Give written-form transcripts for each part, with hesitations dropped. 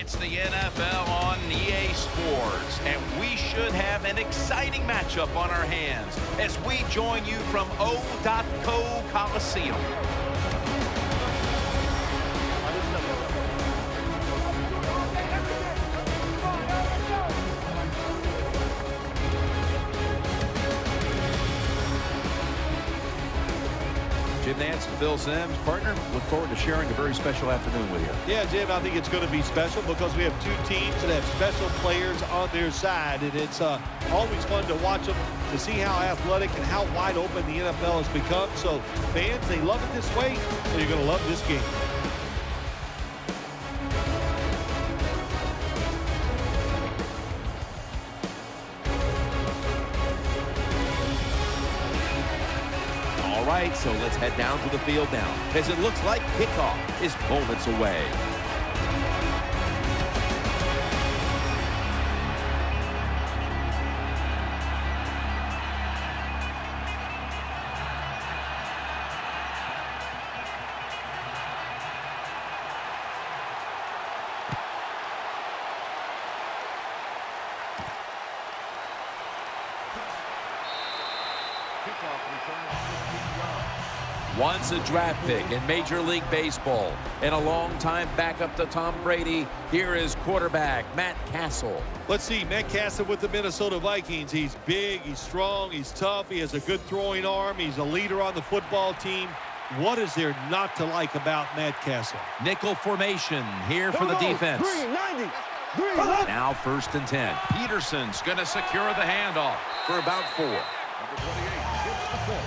It's the NFL on EA Sports, and we should have an exciting matchup on our hands as we join you from O.Co Coliseum. Jim Nance and Phil Simms, partner, look forward to sharing a very special afternoon with you. Yeah, Jim, I think it's going to be special because we have two teams that have special players on their side, and it's always fun to watch them, to see how athletic and how wide open the NFL has become. So fans, they love it this way, so you're going to love this game. All right, so let's head down to the field now, as it looks like kickoff is moments away. Once a draft pick in Major League Baseball and a long-time backup to Tom Brady, here is quarterback Matt Castle. Let's see, Matt Castle with the Minnesota Vikings. He's big, he's strong, he's tough, he has a good throwing arm, he's a leader on the football team. What is there not to like about Matt Castle? Nickel formation here for the defense. Green, 90. Green, now 1st and 10. Peterson's going to secure the handoff for about 4. Number 28 hits the ball.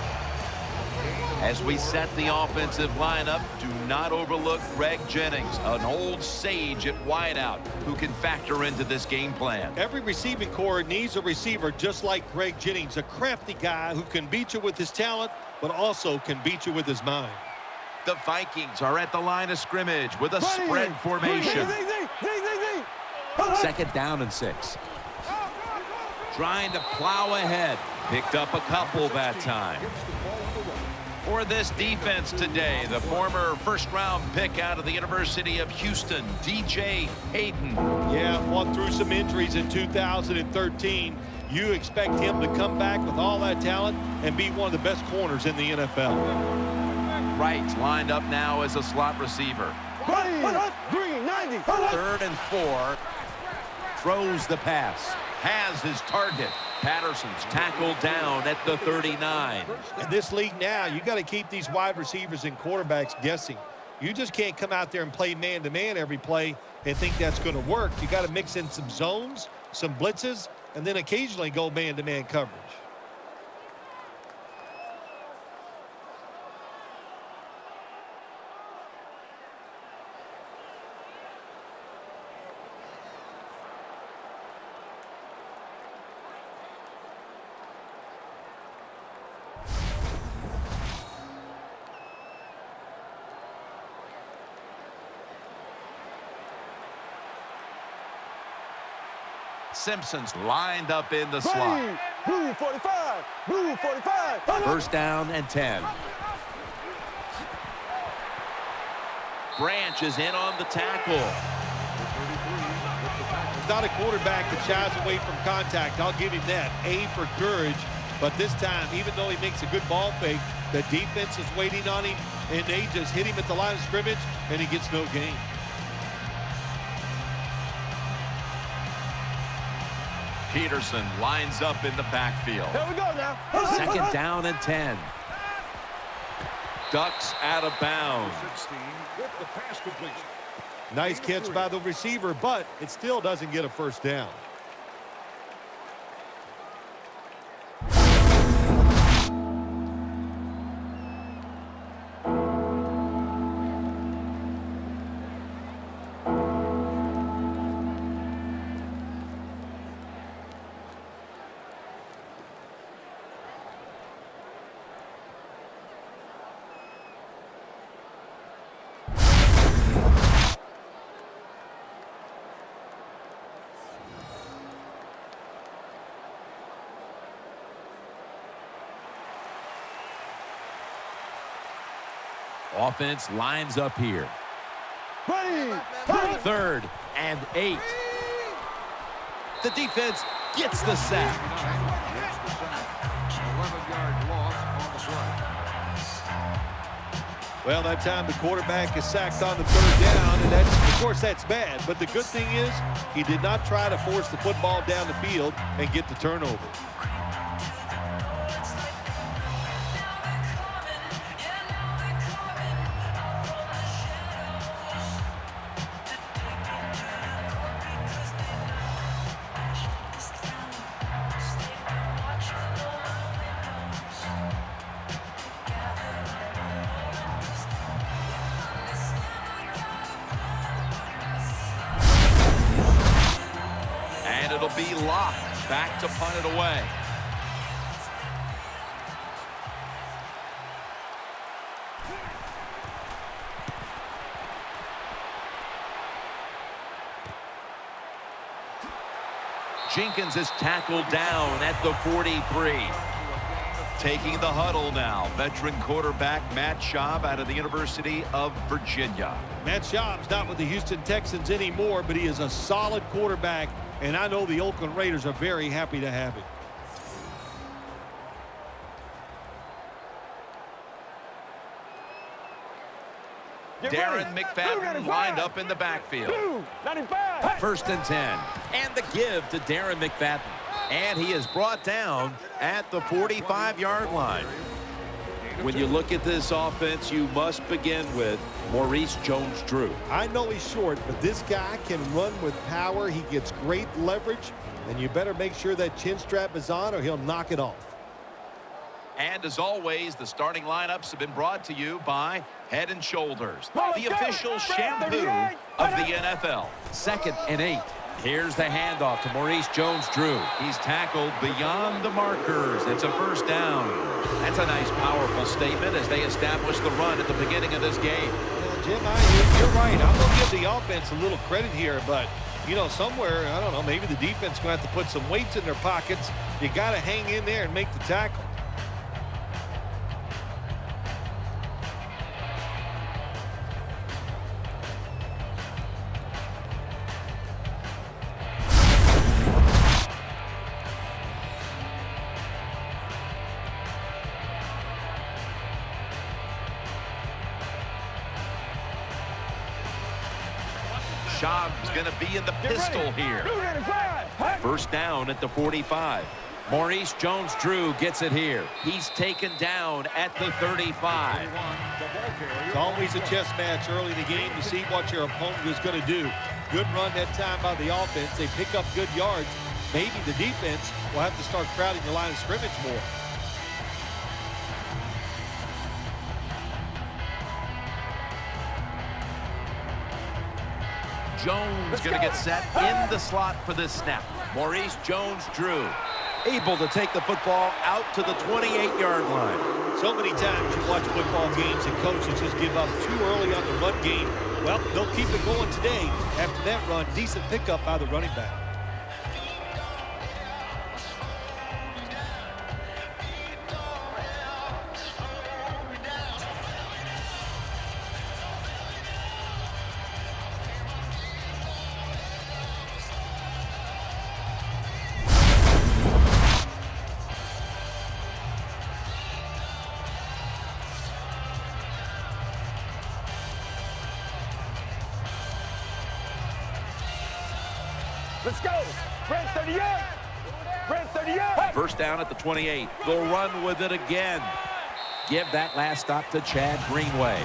As we set the offensive lineup, do not overlook Greg Jennings, an old sage at wideout who can factor into this game plan. Every receiving corps needs a receiver just like Greg Jennings, a crafty guy who can beat you with his talent, but also can beat you with his mind. The Vikings are at the line of scrimmage with a spread formation. 2nd down and 6. Trying to plow ahead. Picked up a couple that time. For this defense today, the former first-round pick out of the University of Houston, DJ Hayden. Yeah, fought through some injuries in 2013. You expect him to come back with all that talent and be one of the best corners in the NFL. Wright lined up now as a slot receiver. Green, 90. 3rd and 4. Throws the pass. Has his target. Patterson's tackled down at the 39. In this league now, you got to keep these wide receivers and quarterbacks guessing. You just can't come out there and play man-to-man every play and think that's going to work. You got to mix in some zones, some blitzes, and then occasionally go man-to-man coverage. Simpson's lined up in the slot. Blue 45. Blue 45. 1st down and 10. Branch is in on the tackle. Not a quarterback that shies away from contact. I'll give him that. A for courage. But this time, even though he makes a good ball fake, the defense is waiting on him, and they just hit him at the line of scrimmage, and he gets no gain. Peterson lines up in the backfield. Here we go now. 2nd down and 10. Ducks out of bounds. 16 with the pass completion. Nice catch by the receiver, but it still doesn't get a 1st down. Offense lines up here. 3rd and 8. The defense gets the sack. Gets the sack. 11-yard loss on the play. Well, that time the quarterback is sacked on the 3rd down, and that's, of course, that's bad. But the good thing is he did not try to force the football down the field and get the turnover. And it'll be locked. Back to punt it away. Jenkins is tackled down at the 43. Taking the huddle now, veteran quarterback Matt Schaub out of the University of Virginia. Matt Schaub's not with the Houston Texans anymore, but he is a solid quarterback, and I know the Oakland Raiders are very happy to have him. Darren McFadden lined up in the backfield. 1st and 10. And the give to Darren McFadden. And he is brought down at the 45-yard line. When you look at this offense, you must begin with Maurice Jones-Drew. I know he's short, but this guy can run with power. He gets great leverage, and you better make sure that chin strap is on or he'll knock it off. And as always, the starting lineups have been brought to you by Head & Shoulders, the official shampoo of the NFL. 2nd and 8. Here's the handoff to Maurice Jones-Drew. He's tackled beyond the markers. It's a 1st down. That's a nice, powerful statement as they establish the run at the beginning of this game. Well, Jim, you're right. I'm going to give the offense a little credit here, but, you know, somewhere, I don't know, maybe the defense is going to have to put some weights in their pockets. You got to hang in there and make the tackle. Schaub's going to be in the pistol here. 1st down at the 45. Maurice Jones-Drew gets it here. He's taken down at the 35. It's always a chess match early in the game to see what your opponent is going to do. Good run that time by the offense. They pick up good yards. Maybe the defense will have to start crowding the line of scrimmage more. Jones going to get set in the slot for this snap. Maurice Jones-Drew able to take the football out to the 28-yard line. So many times you watch football games and coaches just give up too early on the run game. Well, they'll keep it going today. After that run, decent pickup by the running back. Let's go. Brent 38. Brent 38. 1st down at the 28. They'll run with it again. Give that last stop to Chad Greenway.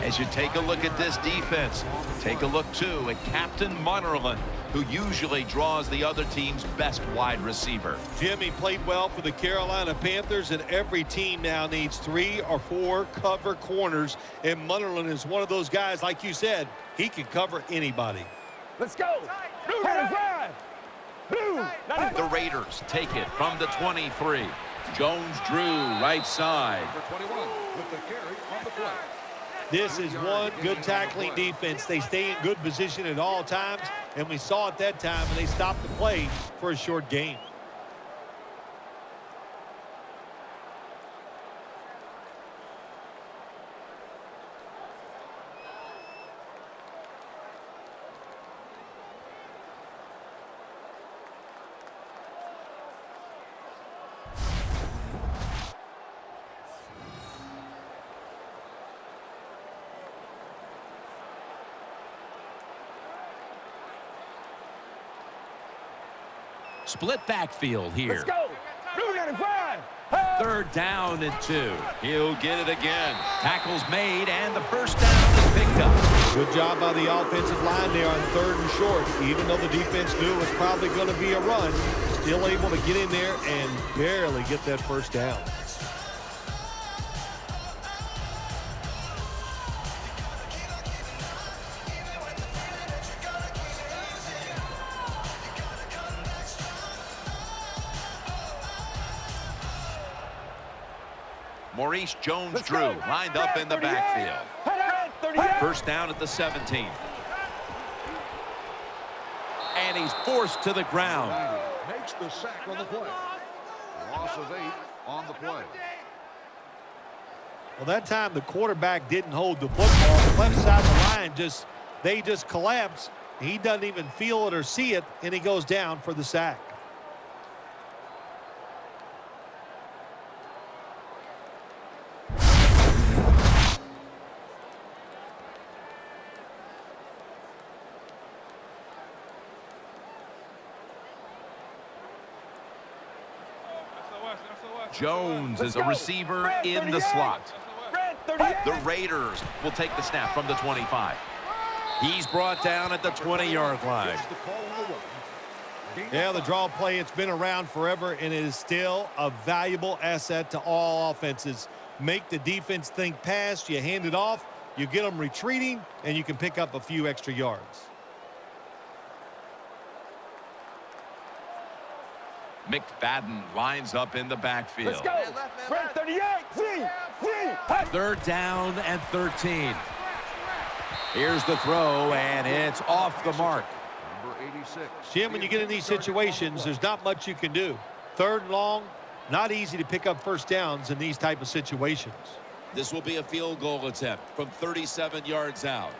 As you take a look at this defense, take a look, too, at Captain Munnerlyn, who usually draws the other team's best wide receiver. Jimmy played well for the Carolina Panthers, and every team now needs 3 or 4 cover corners, and Munnerlyn is one of those guys, like you said, he can cover anybody. Let's go. Blue 95. Blue 95. The Raiders take it from the 23. Jones-Drew, right side. Number 21 with the carry on the play. This is one good tackling defense. They stay in good position at all times, and we saw it that time, and they stopped the play for a short game. Split backfield here. Let's go. Blue 95. 3rd down and 2. He'll get it again. Tackles made, and the first down is picked up. Good job by the offensive line there on 3rd and short. Even though the defense knew it was probably going to be a run, still able to get in there and barely get that first down. Maurice Jones-Drew lined up in the backfield. First down at the 17. And he's forced to the ground. Makes the sack on the play. Loss of 8 on the play. Well, that time the quarterback didn't hold the football. The left side of the line they just collapse. He doesn't even feel it or see it, and he goes down for the sack. Jones is a receiver in the slot. The Raiders will take the snap from the 25. He's brought down at the 20-yard line. Yeah, the draw play, it's been around forever, and it is still a valuable asset to all offenses. Make the defense think pass, you hand it off, you get them retreating, and you can pick up a few extra yards. McFadden lines up in the backfield. Let's go. Red 38. Z. 3rd down and 13. Here's the throw, and it's off the mark. Number 86. Jim, when you get in these situations, there's not much you can do. 3rd and long, not easy to pick up first downs in these type of situations. This will be a field goal attempt from 37 yards out.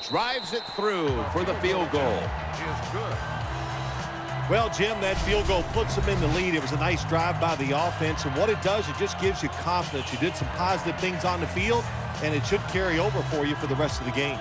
Drives it through for the field goal. Is good. Well, Jim, that field goal puts them in the lead. It was a nice drive by the offense, and what it does, it just gives you confidence. You did some positive things on the field, and it should carry over for you for the rest of the game.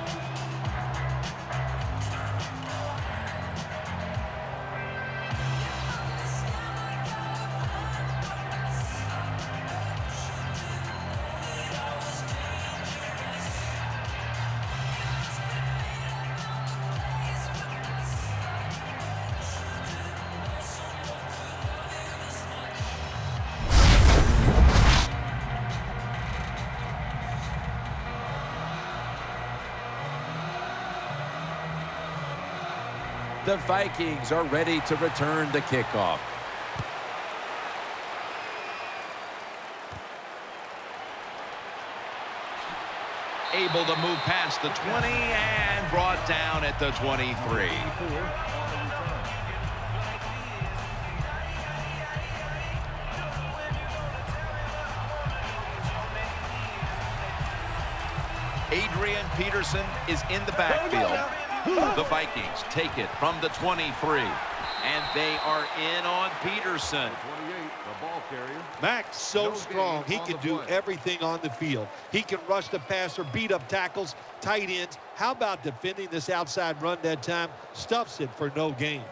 The Vikings are ready to return the kickoff. Able to move past the 20 and brought down at the 23. Adrian Peterson is in the backfield. The Vikings take it from the 23, and they are in on Peterson. 28, the ball carrier. Max so strong, he can do everything on the field. He can rush the passer, beat up tackles, tight ends. How about defending this outside run that time? Stuffs it for no gain.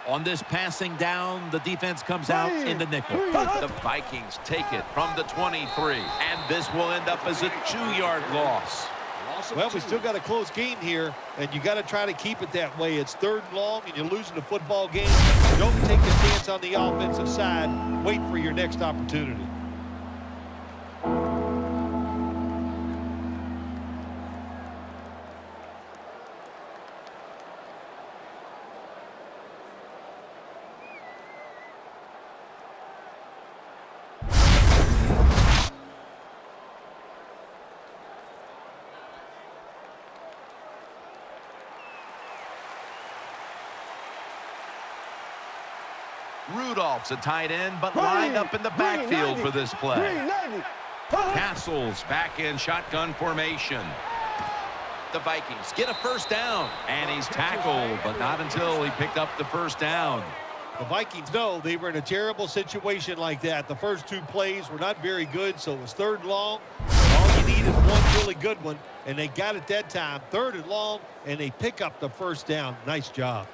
On this passing down, the defense comes out in the nickel. The Vikings take it from the 23, and this will end up as a 2-yard loss. Well, we still got a close game here, and you got to try to keep it that way. It's 3rd and long, and you're losing the football game. Don't take the chance on the offensive side. Wait for your next opportunity. Rudolph's a tight end, but lined up in the backfield for this play. Castle's back in shotgun formation. The Vikings get a first down, and he's tackled, but not until he picked up the first down. The Vikings know they were in a terrible situation like that. The first two plays were not very good, so it was 3rd and long. All you need is one really good one, and they got it that time. 3rd and long, and they pick up the first down. Nice job.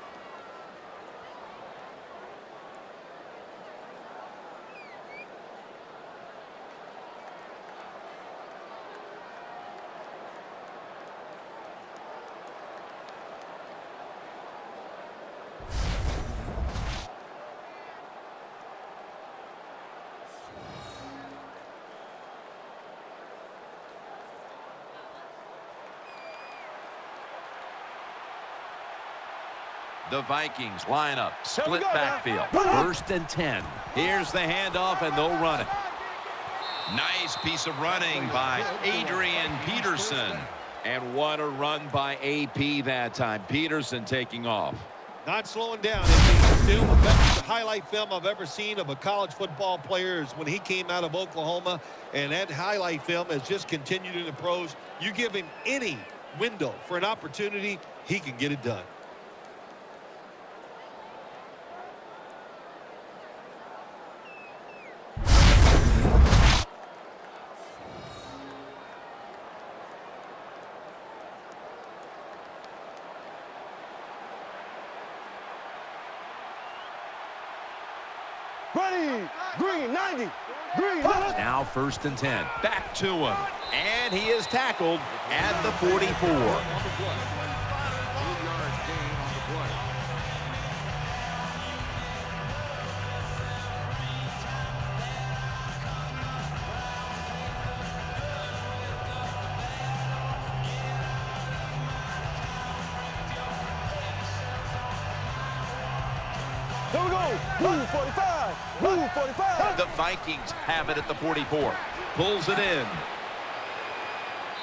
The Vikings line up, split backfield. 1st and 10. Here's the handoff, and they'll run it. Nice piece of running by Adrian Peterson. And what a run by AP that time. Peterson taking off. Not slowing down. It's still the best highlight film I've ever seen of a college football player is when he came out of Oklahoma, and that highlight film has just continued in the pros. You give him any window for an opportunity, he can get it done. Ready, green, 90, green. Now 1st and 10. Back to him. And he is tackled at the 44. 2 yards gain on the play. Here we go. Blue 45. Blue 45. The Vikings have it at the 44. Pulls it in.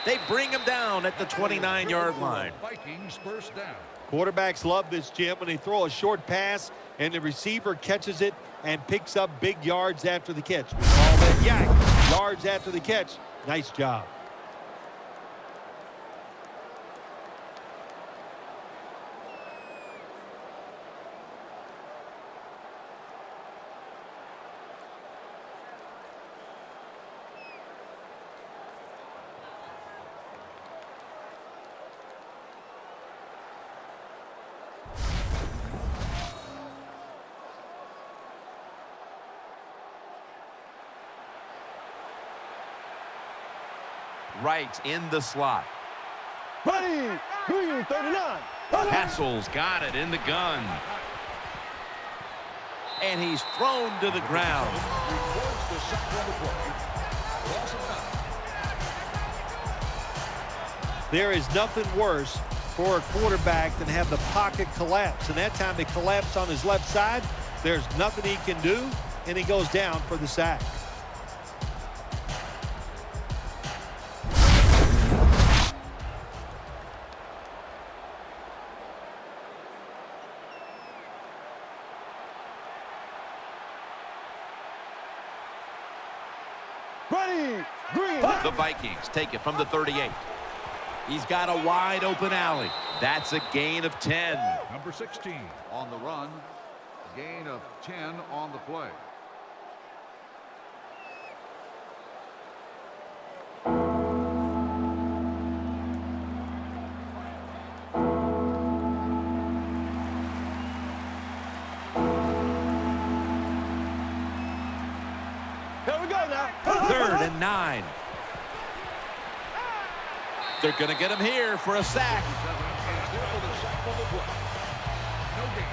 They bring him down at the 29-yard line. Vikings first down. Quarterbacks love this, Jim, when they throw a short pass and the receiver catches it and picks up big yards after the catch. We call that yak, yards after the catch. Nice job. Right in the slot. Ready, green 39. Hassel's got it in the gun. And he's thrown to the ground. Records the sack on the play. Loss of 9. There is nothing worse for a quarterback than have the pocket collapse. And that time it collapsed on his left side. There's nothing he can do, and he goes down for the sack. Ready, green. The Vikings take it from the 38. He's got a wide open alley. That's a gain of 10. Number 16 on the run. Gain of 10 on the play. Here we go now. 3rd and 9. They're going to get him here for a sack. And there for the sack on the play. No gain.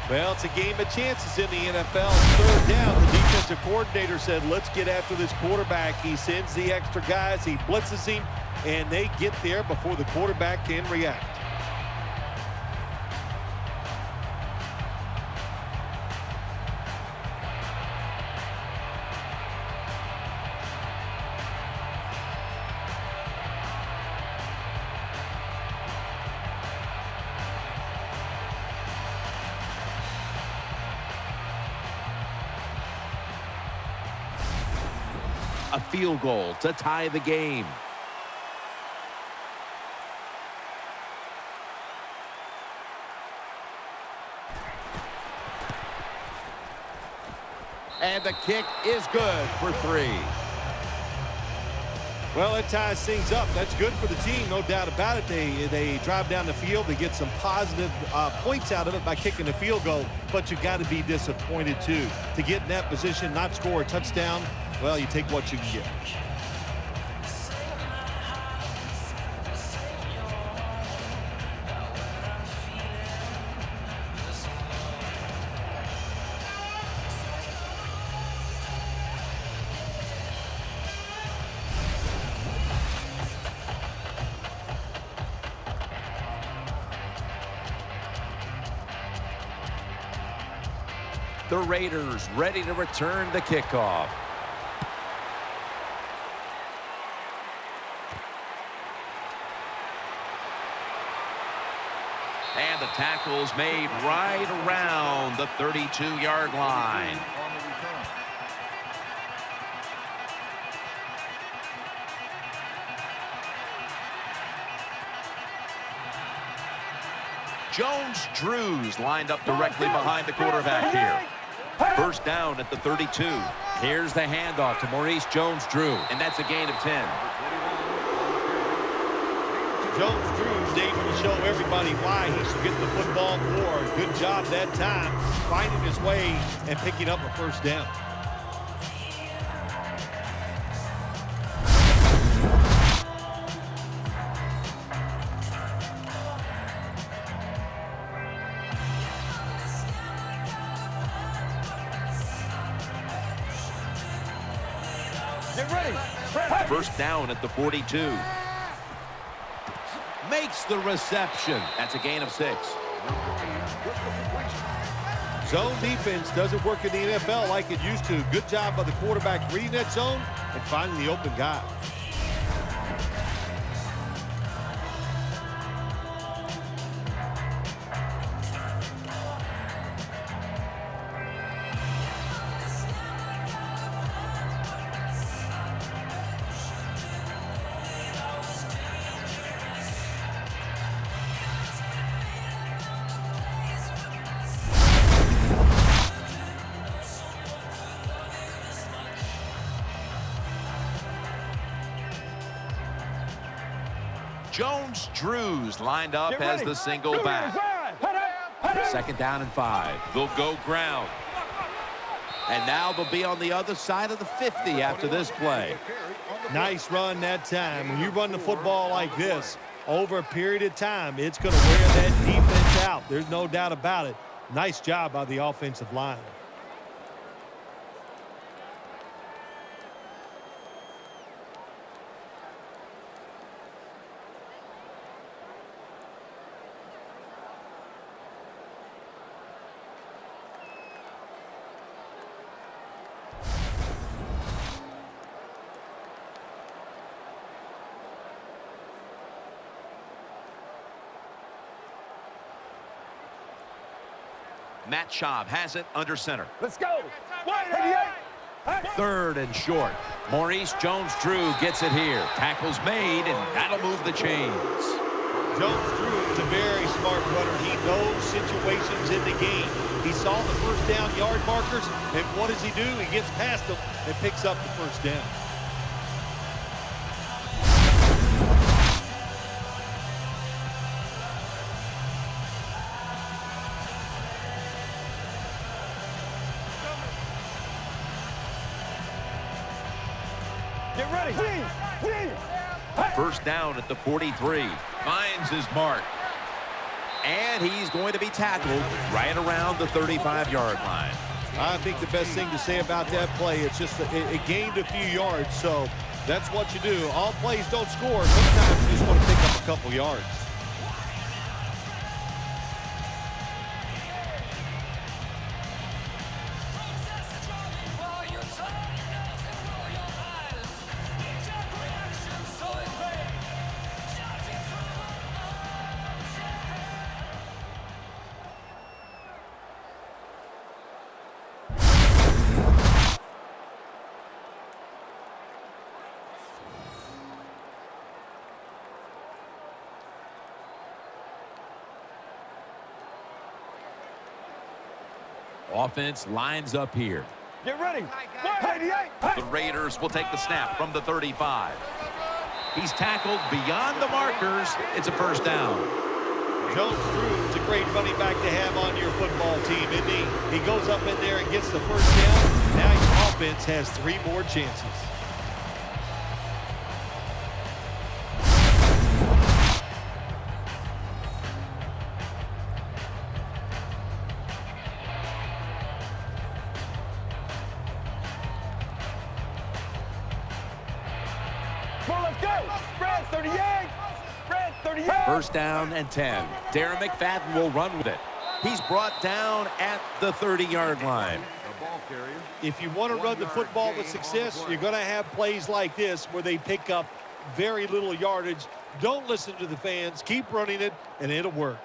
Well, it's a game of chances in the NFL. 3rd down, the defensive coordinator said, let's get after this quarterback. He sends the extra guys, he blitzes him, and they get there before the quarterback can react. A field goal to tie the game. And the kick is good for 3. Well, that ties things up. That's good for the team, no doubt about it. They drive down the field. They get some positive points out of it by kicking the field goal. But you've got to be disappointed, too. To get in that position, not score a touchdown, well, you take what you can get. The Raiders ready to return the kickoff. And the tackle's made right around the 32-yard line. On the return. Jones-Drews lined up directly behind the quarterback here. First down at the 32. Here's the handoff to Maurice Jones-Drew. And that's a gain of 10. Jones-Drew's able to show everybody why he should get the football more. Good job that time, finding his way and picking up a first down. Get ready. First down at the 42. Makes the reception. That's a gain of 6. Zone defense doesn't work in the NFL like it used to. Good job by the quarterback reading that zone and finding the open guy. Jones-Drews lined up as the single back. Second down and 5. They'll go ground. And now they'll be on the other side of the 50 after this play. Nice run that time. When you run the football like this over a period of time, it's going to wear that defense out. There's no doubt about it. Nice job by the offensive line. Matt Schaub has it under center. Let's go. 88. Third and short. Maurice Jones-Drew gets it here. Tackle's made, and that'll move the chains. Jones-Drew is a very smart runner. He knows situations in the game. He saw the first down yard markers, and what does he do? He gets past them and picks up the first down. Get ready. First down at the 43. Finds his mark. And he's going to be tackled right around the 35-yard line. I think the best thing to say about that play, it's just it gained a few yards, so that's what you do. All plays don't score. Sometimes you just want to pick up a couple yards. Offense lines up here. Get ready. 188. The Raiders will take the snap from the 35. He's tackled beyond the markers. It's a first down. Jones Drew is a great running back to have on your football team, isn't he? He goes up in there and gets the first down. Now your offense has 3 more chances. Come on, let's go. Spread 38. Spread 38. First down and 10. Darren McFadden will run with it. He's brought down at the 30-yard line. The ball carrier. If you want to run the football with success, you're going to have plays like this where they pick up very little yardage. Don't listen to the fans. Keep running it, and it'll work.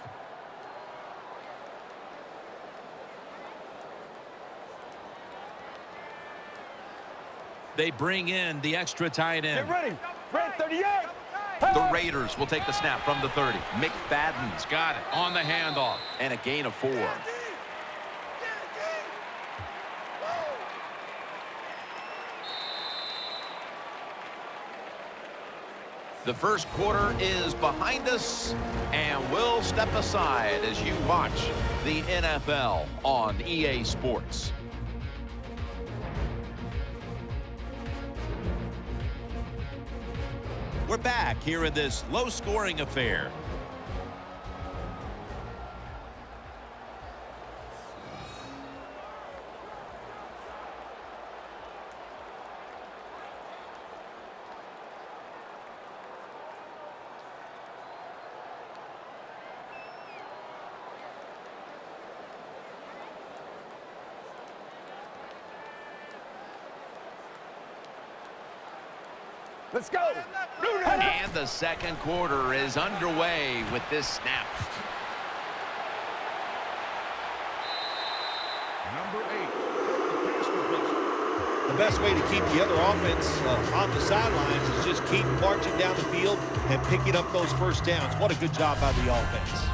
They bring in the extra tight end. Get ready. Spread 38. The Raiders will take the snap from the 30. McFadden's got it on the handoff. And a gain of 4. The first quarter is behind us, and we'll step aside as you watch the NFL on EA Sports. We're back here in this low-scoring affair. Let's go. And the second quarter is underway with this snap. Number 8. The pass completion. The best way to keep the other offense on the sidelines is just keep marching down the field and picking up those first downs. What a good job by the offense.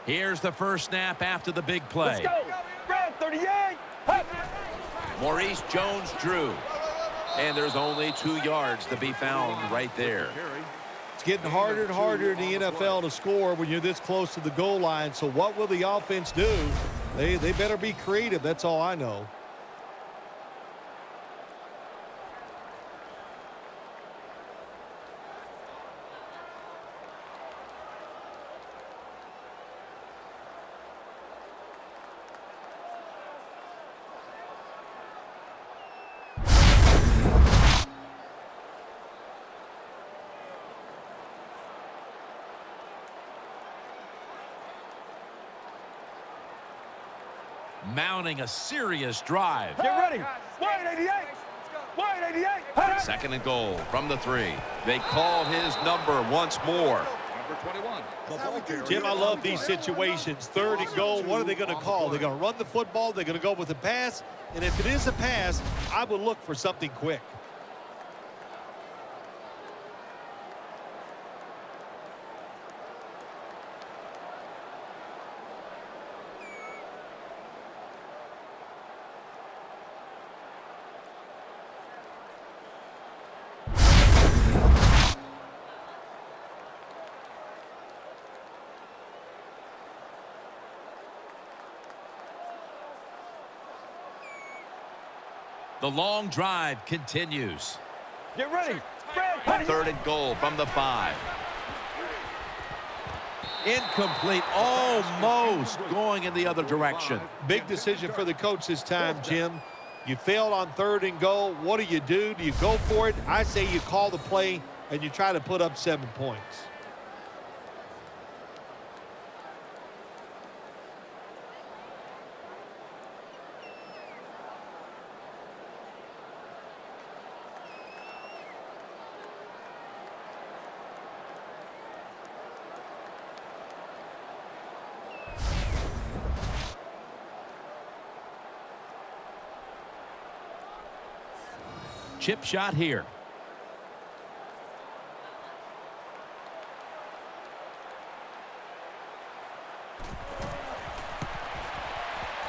Here's the first snap after the big play. Let's go. Spread 38. Maurice Jones-Drew. And there's only 2 yards to be found right there. It's getting harder and harder in the NFL to score when you're this close to the goal line. So what will the offense do? They better be creative. That's all I know. Mounting a serious drive. Get ready. 188. 188. Second and goal from the 3. They call his number once more. Number 21. The ball carrier. Jim, I love these situations. Third and goal, what are they going to call? They're going to run the football. They're going to go with a pass. And if it is a pass, I would look for something quick. The long drive continues. Get ready. Spread. Third and goal from the 5. Incomplete, almost going in the other direction. Big decision for the coach this time, Jim. You failed on third and goal. What do? Do you go for it? I say you call the play and you try to put up 7 points. chip shot here.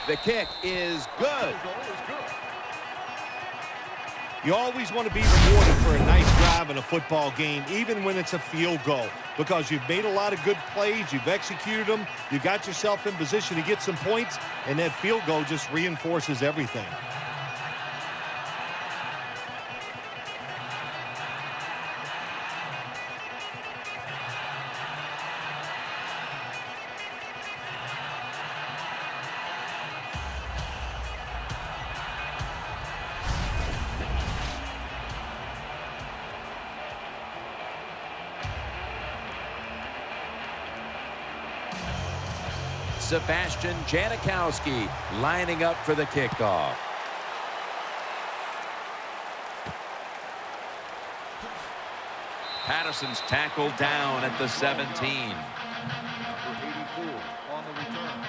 The kick is good. You always want to be rewarded for a nice drive in a football game, even when it's a field goal, because you've made a lot of good plays, you've executed them, you got yourself in position to get some points, and that field goal just reinforces everything. Sebastian Janikowski lining up for the kickoff. Patterson's tackled down at the 17. Number 84 on the return.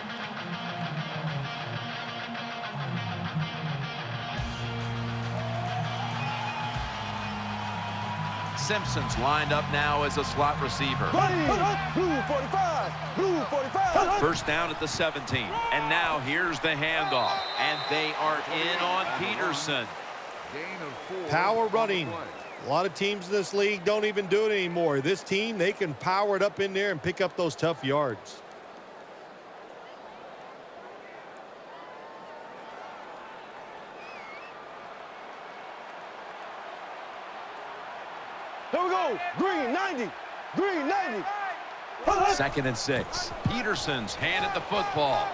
Simpson's lined up now as a slot receiver. Blue 45. Blue 45. First down at the 17. And now here's the handoff. And they are in on Peterson. Gain of 4. Power on the running. play. A lot of teams in this league don't even do it anymore. This team, they can power it up in there and pick up those tough yards. Here we go. Green 90. Green 90. 2nd and 6. Peterson's hand at the football.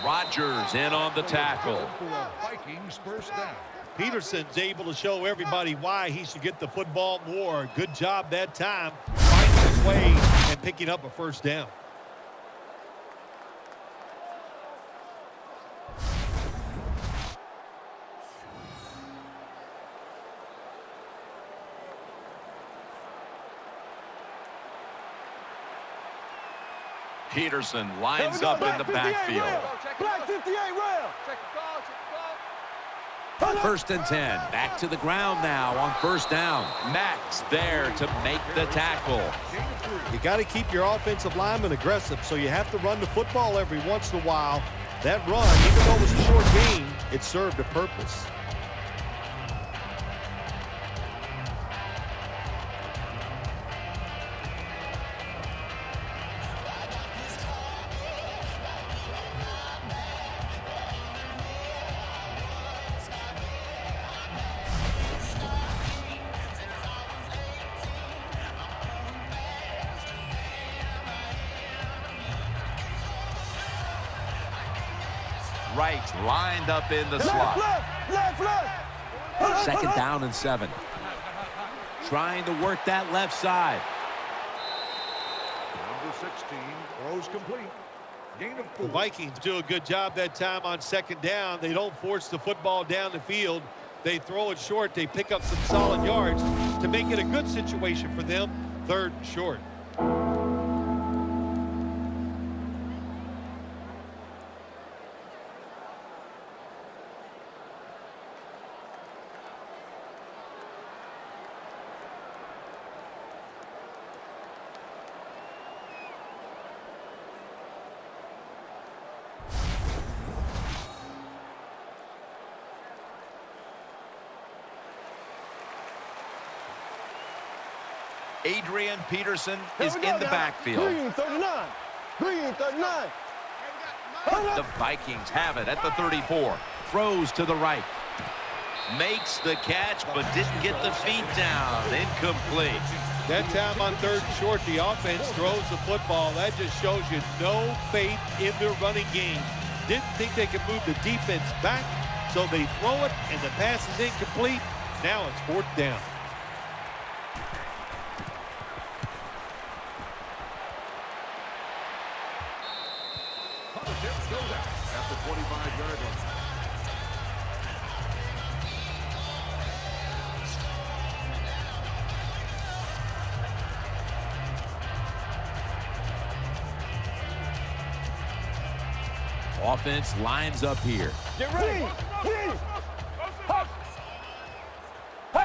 Rodgers in on the tackle. For a Vikings first down. Peterson's able to show everybody why he should get the football more. Good job that time, finding his way and picking up a first down. Peterson lines up in the backfield. Black 58 rail. First and 10. Back to the ground now on first down. Max there to make the tackle. You got to keep your offensive lineman aggressive, so you have to run the football every once in a while. That run, even though it was a short game, it served a purpose. Right, lined up in the slot. Left. 2nd down and 7. Trying to work that left side. Number 16 throws complete. Gain of 4. The Vikings do a good job that time on 2nd down. They don't force the football down the field. They throw it short. They pick up some solid yards to make it a good situation for them. 3rd and short. Adrian Peterson is in the backfield. Green 39. Green 39. The Vikings have it at the 34. Throws to the right. Makes the catch, but didn't get the feet down. Incomplete. That time on 3rd and short, the offense throws the football. That just shows you no faith in their running game. Didn't think they could move the defense back, so they throw it, and the pass is incomplete. Now it's 4th down. Goes out at the 45-yard line. Offense lines up here. Get ready.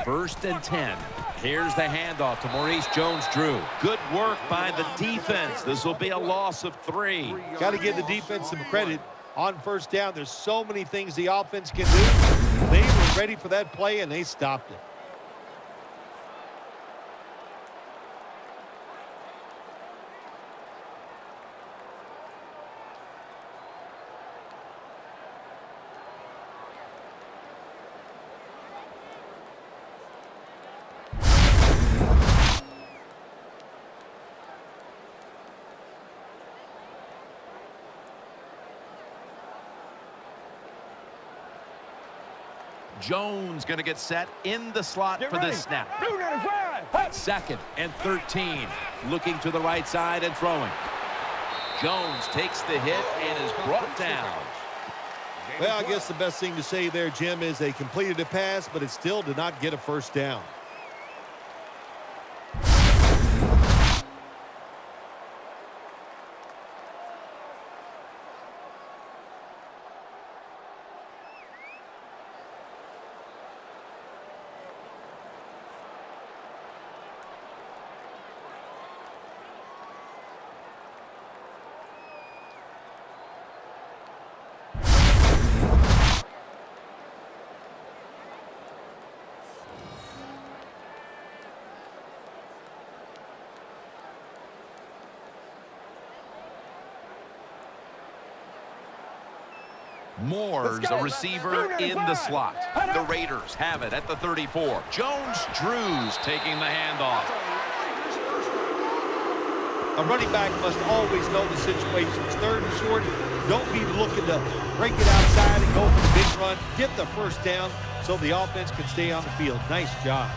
First and 10. Here's the handoff to Maurice Jones-Drew. Good work by the defense. This will be a loss of 3. Got to give the defense some credit. On first down, there's so many things the offense can do. They were ready for that play, and they stopped it. Jones going to get set in the slot for this snap. Second and 13. Looking to the right side and throwing. Jones takes the hit and is brought down. Well, I guess the best thing to say there, Jim, is they completed a pass, but it still did not get a first down. Moore's a receiver in the slot. The Raiders have it at the 34. Jones-Drew's taking the handoff. A running back must always know the situations. Third and short, don't be looking to break it outside and go for the big run. Get the first down so the offense can stay on the field. Nice job.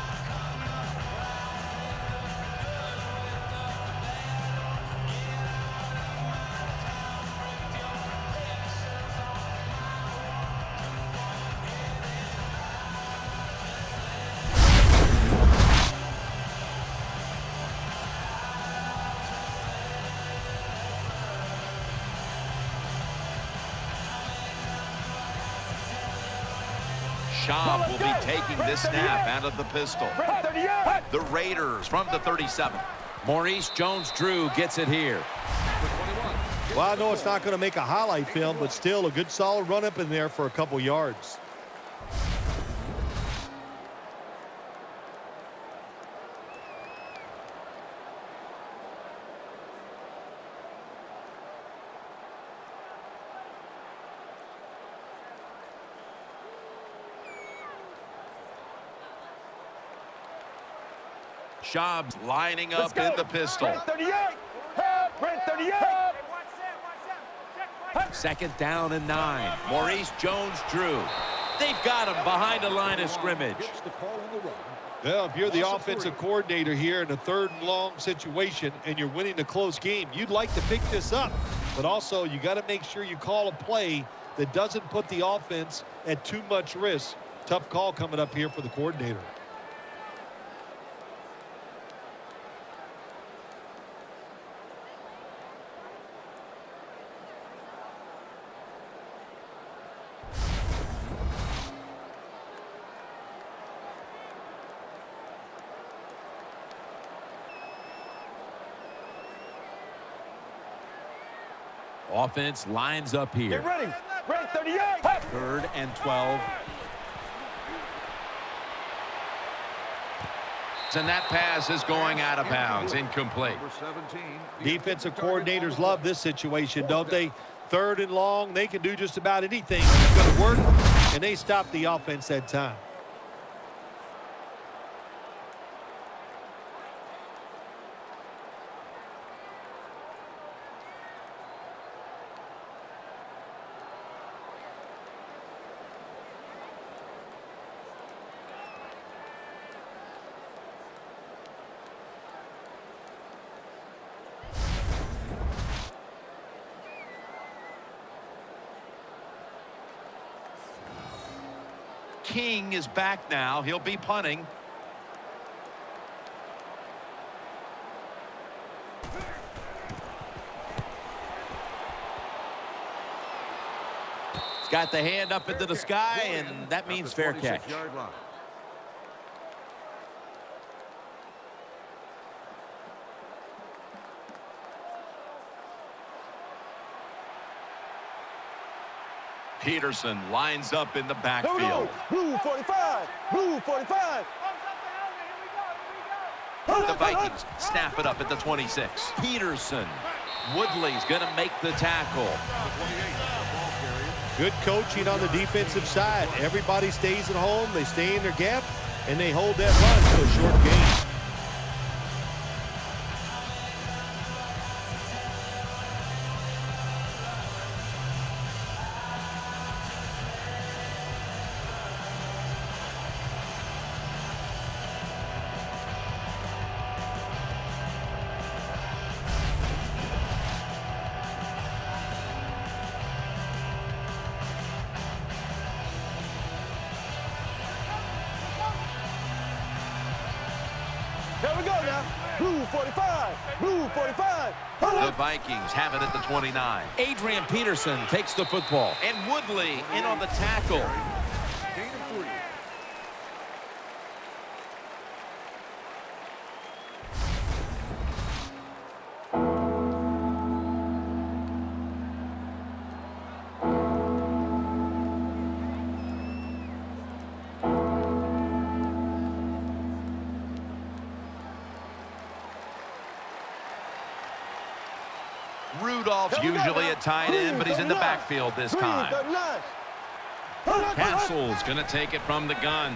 Schaub will be taking this snap out of the pistol. The Raiders from the 37. Maurice Jones-Drew gets it here. Well, I know it's not going to make a highlight film, but still a good solid run up in there for a couple yards. Schaub's lining up in the pistol. Second down and 9. Maurice Jones-Drew. They've got him behind the line of scrimmage. Well, if you're the offensive coordinator here in a third and long situation and you're winning a close game, you'd like to pick this up. But also, you got to make sure you call a play that doesn't put the offense at too much risk. Tough call coming up here for the coordinator. Offense lines up here. Get ready. Red 38. Third and 12. And that pass is going out of bounds, incomplete. Defensive coordinators love this situation, don't they? Third and long, they can do just about anything. It's going to work, and they stop the offense that time. King is back now. He'll be punting. He's got the hand up into the sky, and that means fair catch. Peterson lines up in the Here we backfield. go. Blue 45. Blue 45. The Vikings snap it up at the 26. Peterson. Woodley's going to make the tackle. Good coaching on the defensive side. Everybody stays at home. They stay in their gap, and they hold that run to a short gain. Here we go now. Blue 45. Blue 45. The Vikings have it at the 29. Adrian Peterson takes the football. And Woodley in on the tackle. Gain of 3. Rudolph's usually a tight end, but he's in the backfield this time. Castle's going to take it from the gun.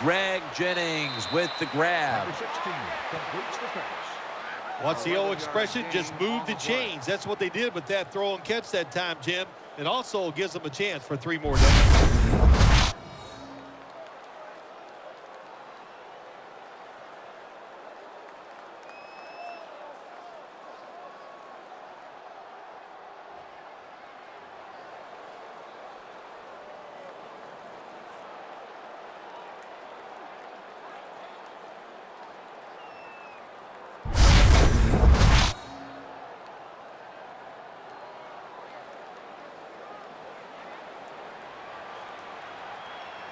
Greg Jennings with the grab. Number 16 completes the pass. What's the old expression? Just move the chains. That's what they did with that throw and catch that time, Jim. It also gives them a chance for 3 more downs.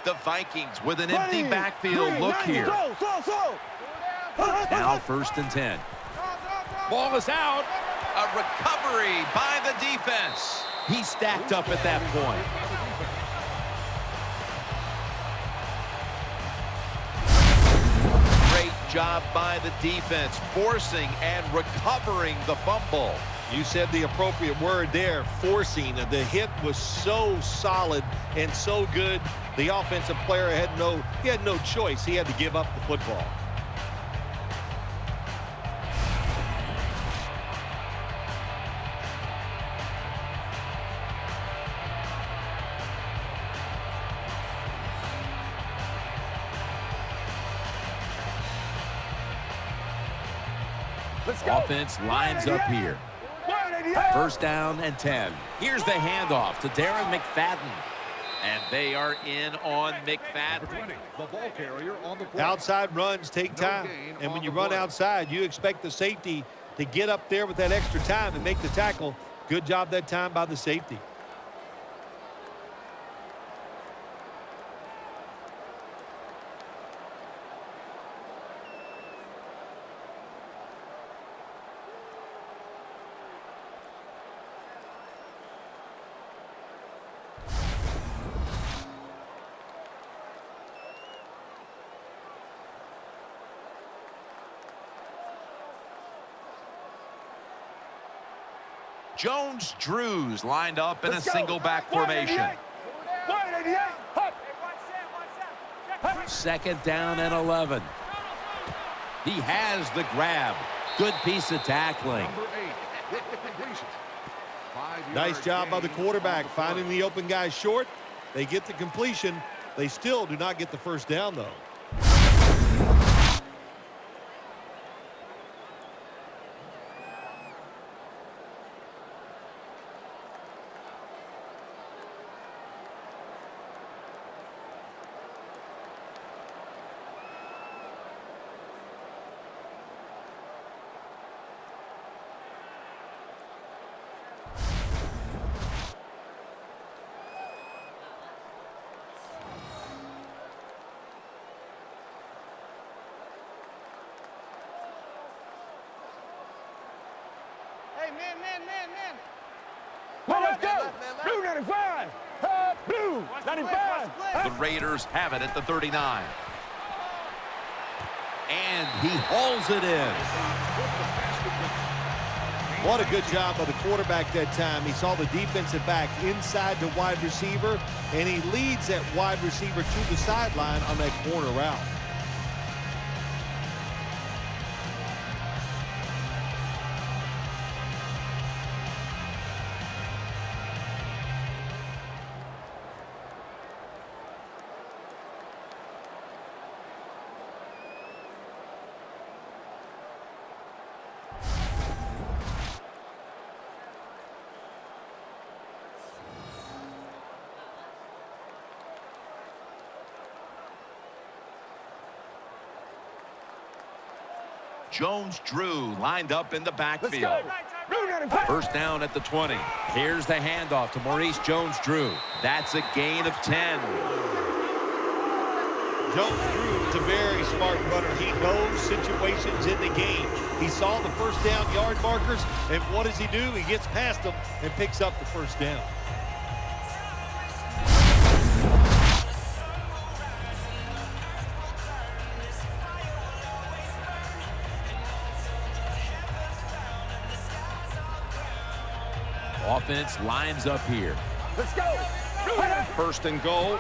The Vikings with an empty backfield look here. Now 1st and 10. Ball is out. A recovery by the defense. He stacked up at that point. Great job by the defense, forcing and recovering the fumble. You said the appropriate word there, forcing. The hit was so solid and so good. The offensive player had no choice. He had to give up the football. Offense lines up here. 1st down and 10. Here's the handoff to Darren McFadden. And they are in on McFadden. 20, the ball carrier on the play. Outside runs take time. And when you run outside, you expect the safety to get up there with that extra time and make the tackle. Good job that time by the safety. Jones-Drews lined up in a single back formation. 2nd down and 11. He has the grab. Good piece of tackling. Number 8 with the completion. 5-yard Nice job by the gain quarterback on the finding play. the open guy short. They get the completion. They still do not get the 1st down, though. Let's go. Blue 95. Blue 95. The Raiders have it at the 39. And he hauls it in. What a good job by the quarterback that time. He saw the defensive back inside the wide receiver, and he leads that wide receiver to the sideline on that corner route. Jones-Drew lined up in the backfield. Let's go. Blue 95. First down at the 20. Here's the handoff to Maurice Jones-Drew. That's a gain of 10. Jones-Drew is a very smart runner. He knows situations in the game. He saw the first down yard markers, and what does he do? He gets past them and picks up the first down. Offense lines up here. Let's go. First and goal.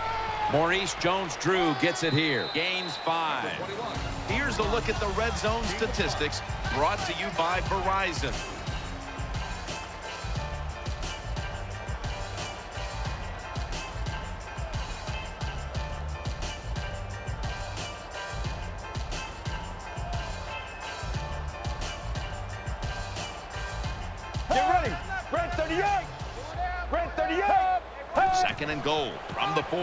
Maurice Jones-Drew gets it here. Gains 5. Here's a look at the red zone statistics brought to you by Verizon. Get ready. Red 38. Red 38. Second and goal from the 4.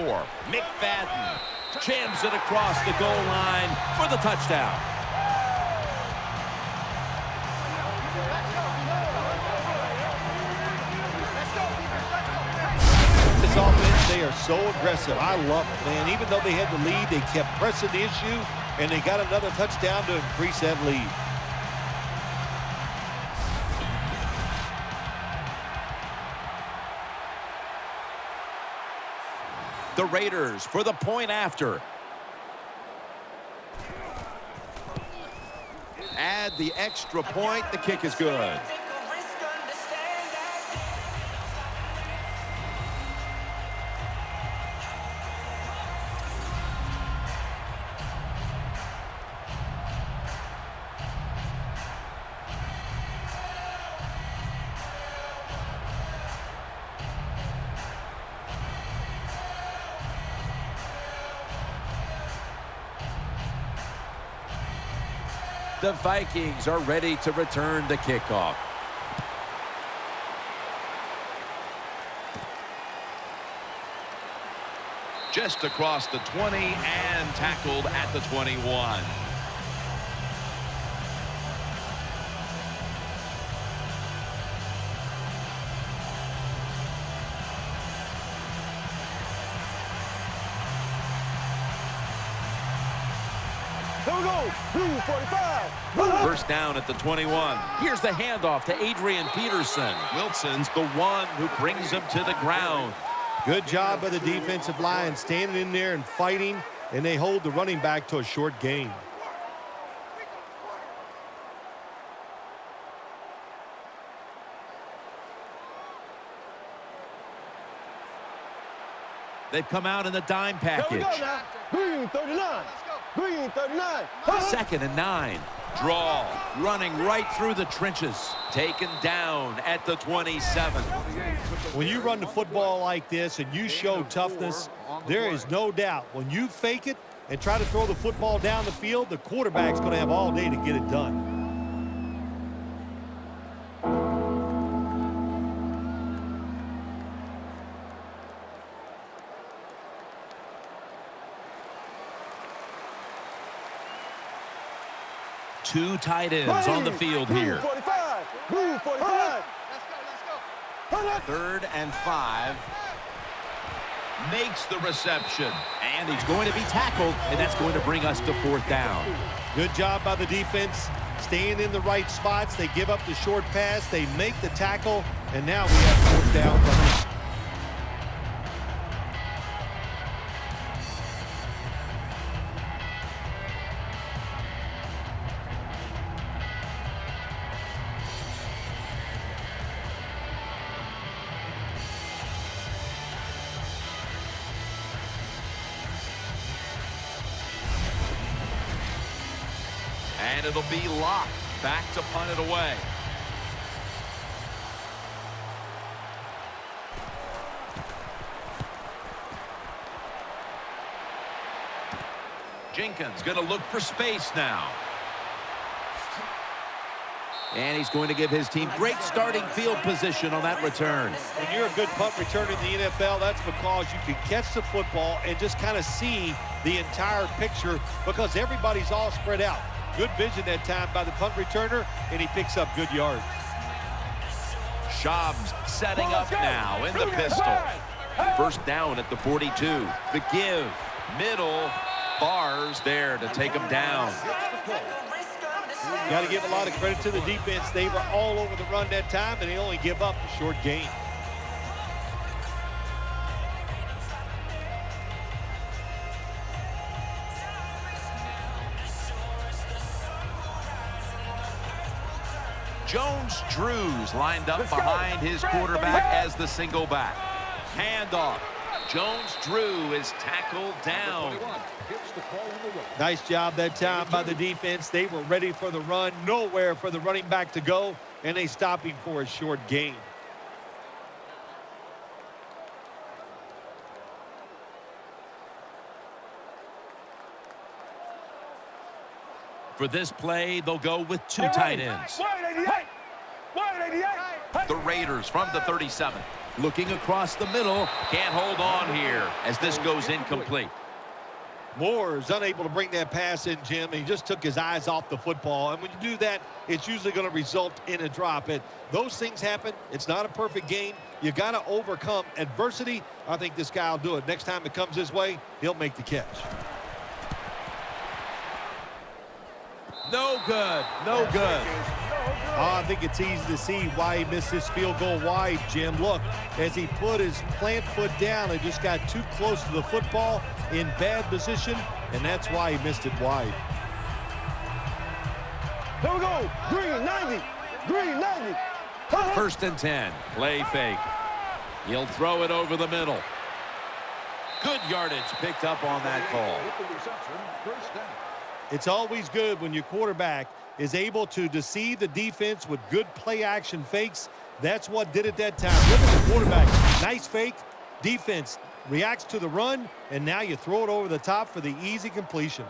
McFadden jams it across the goal line for the touchdown. This offense, they are so aggressive. I love it, man. Even though they had the lead, they kept pressing the issue, and they got another touchdown to increase that lead. The Raiders for the point after. Add the extra point. The kick is good. The Vikings are ready to return the kickoff. Just across the 20 and tackled at the 21. Here we go. Blue 45. First down at the 21. Here's the handoff to Adrian Peterson. Wilson's the one who brings him to the ground. Good job by the defensive line, standing in there and fighting, and they hold the running back to a short gain. They've come out in the dime package. Here we go now. Green 39. Green 39. Second and 9. Draw. Running right through the trenches. Taken down at the 27. When you run the football like this and you show toughness, there is no doubt when you fake it and try to throw the football down the field, the quarterback's going to have all day to get it done. Two tight ends on the field here. 45. Blue 45. Third and 5. Makes the reception. And he's going to be tackled, and that's going to bring us to fourth down. Good job by the defense, staying in the right spots. They give up the short pass. They make the tackle, And now we have fourth down coming up. And it'll be locked. Back to punt it away. Jenkins going to look for space now. And he's going to give his team great starting field position on that return. When you're a good punt returner in the NFL, that's because you can catch the football and just kind of see the entire picture because everybody's all spread out. Good vision that time by the punt returner, and he picks up good yards. Schaub's setting up now in the pistol. First down at the 42. The give. Middle. Bars there to take him down. Got to give a lot of credit to the defense. They were all over the run that time, and they only give up a short gain. Jones-Drews lined up behind his quarterback as the single back. Handoff. Jones-Drew is tackled down. Nice job that time by the defense. They were ready for the run, nowhere for the running back to go, and they stopped him for a short gain. For this play, they'll go with two tight ends. The Raiders from the 37. Looking across the middle. Can't hold on here as this goes incomplete. Moore is unable to bring that pass in, Jim. He just took his eyes off the football. And when you do that, it's usually going to result in a drop. Those things happen. It's not a perfect game. You got to overcome adversity. I think this guy will do it. Next time it comes his way, he'll make the catch. No good. No good. I think it's easy to see why he missed this field goal wide, Jim. Look, as he put his plant foot down, it just got too close to the football in bad position, and that's why he missed it wide. Here we go. Green 90. Green 90. First and 10. Play fake. He'll throw it over the middle. Good yardage picked up on that call. It's always good when your quarterback is able to deceive the defense with good play action fakes. That's what did it that time. Look at the quarterback. Nice fake. Defense reacts to the run, and now you throw it over the top for the easy completion.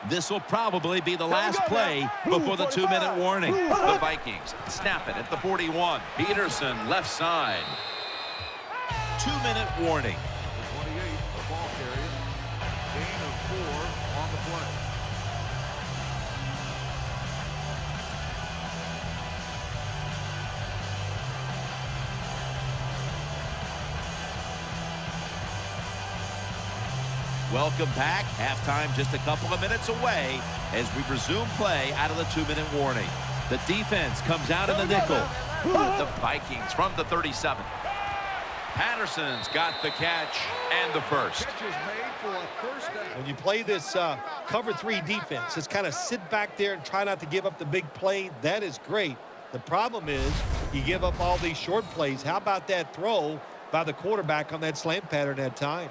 This will probably be the last play before the 2-minute warning. The Vikings snap it at the 41. Peterson left side. 2-minute warning. The 28, the ball carrier. Gain of 4 on the play. Welcome back. Halftime just a couple of minutes away as we resume play out of the 2-minute warning. The defense comes out in the nickel. The Vikings from the 37. Patterson's got the catch and the first. Catch is made for a first down. When you play this cover 3 defense, just kind of sit back there and try not to give up the big play. That is great. The problem is you give up all these short plays. How about that throw by the quarterback on that slant pattern that time?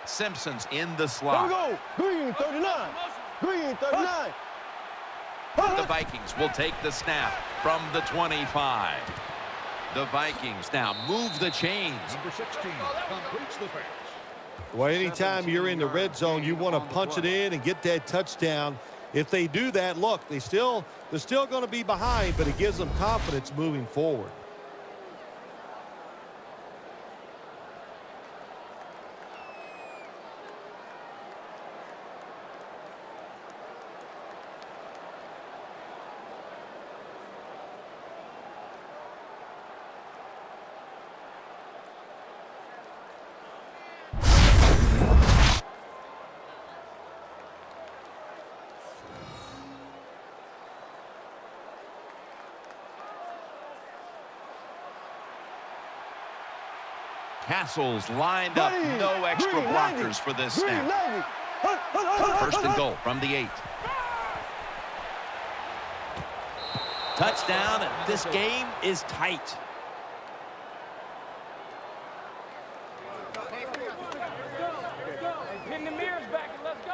Simpson's in the Here we slot. go. Green 39. Green 39. The Vikings will take the snap from the 25. The Vikings now move the chains. Number 16 completes the pass. Well, anytime you're in the red zone, you want to punch it in and get that touchdown. If they do that, look, they're still going to be behind, but it gives them confidence moving forward. Castle's lined up. No extra blockers for this snap. First and goal from the 8. Touchdown. This game is tight. Pin the mirrors back and let's go.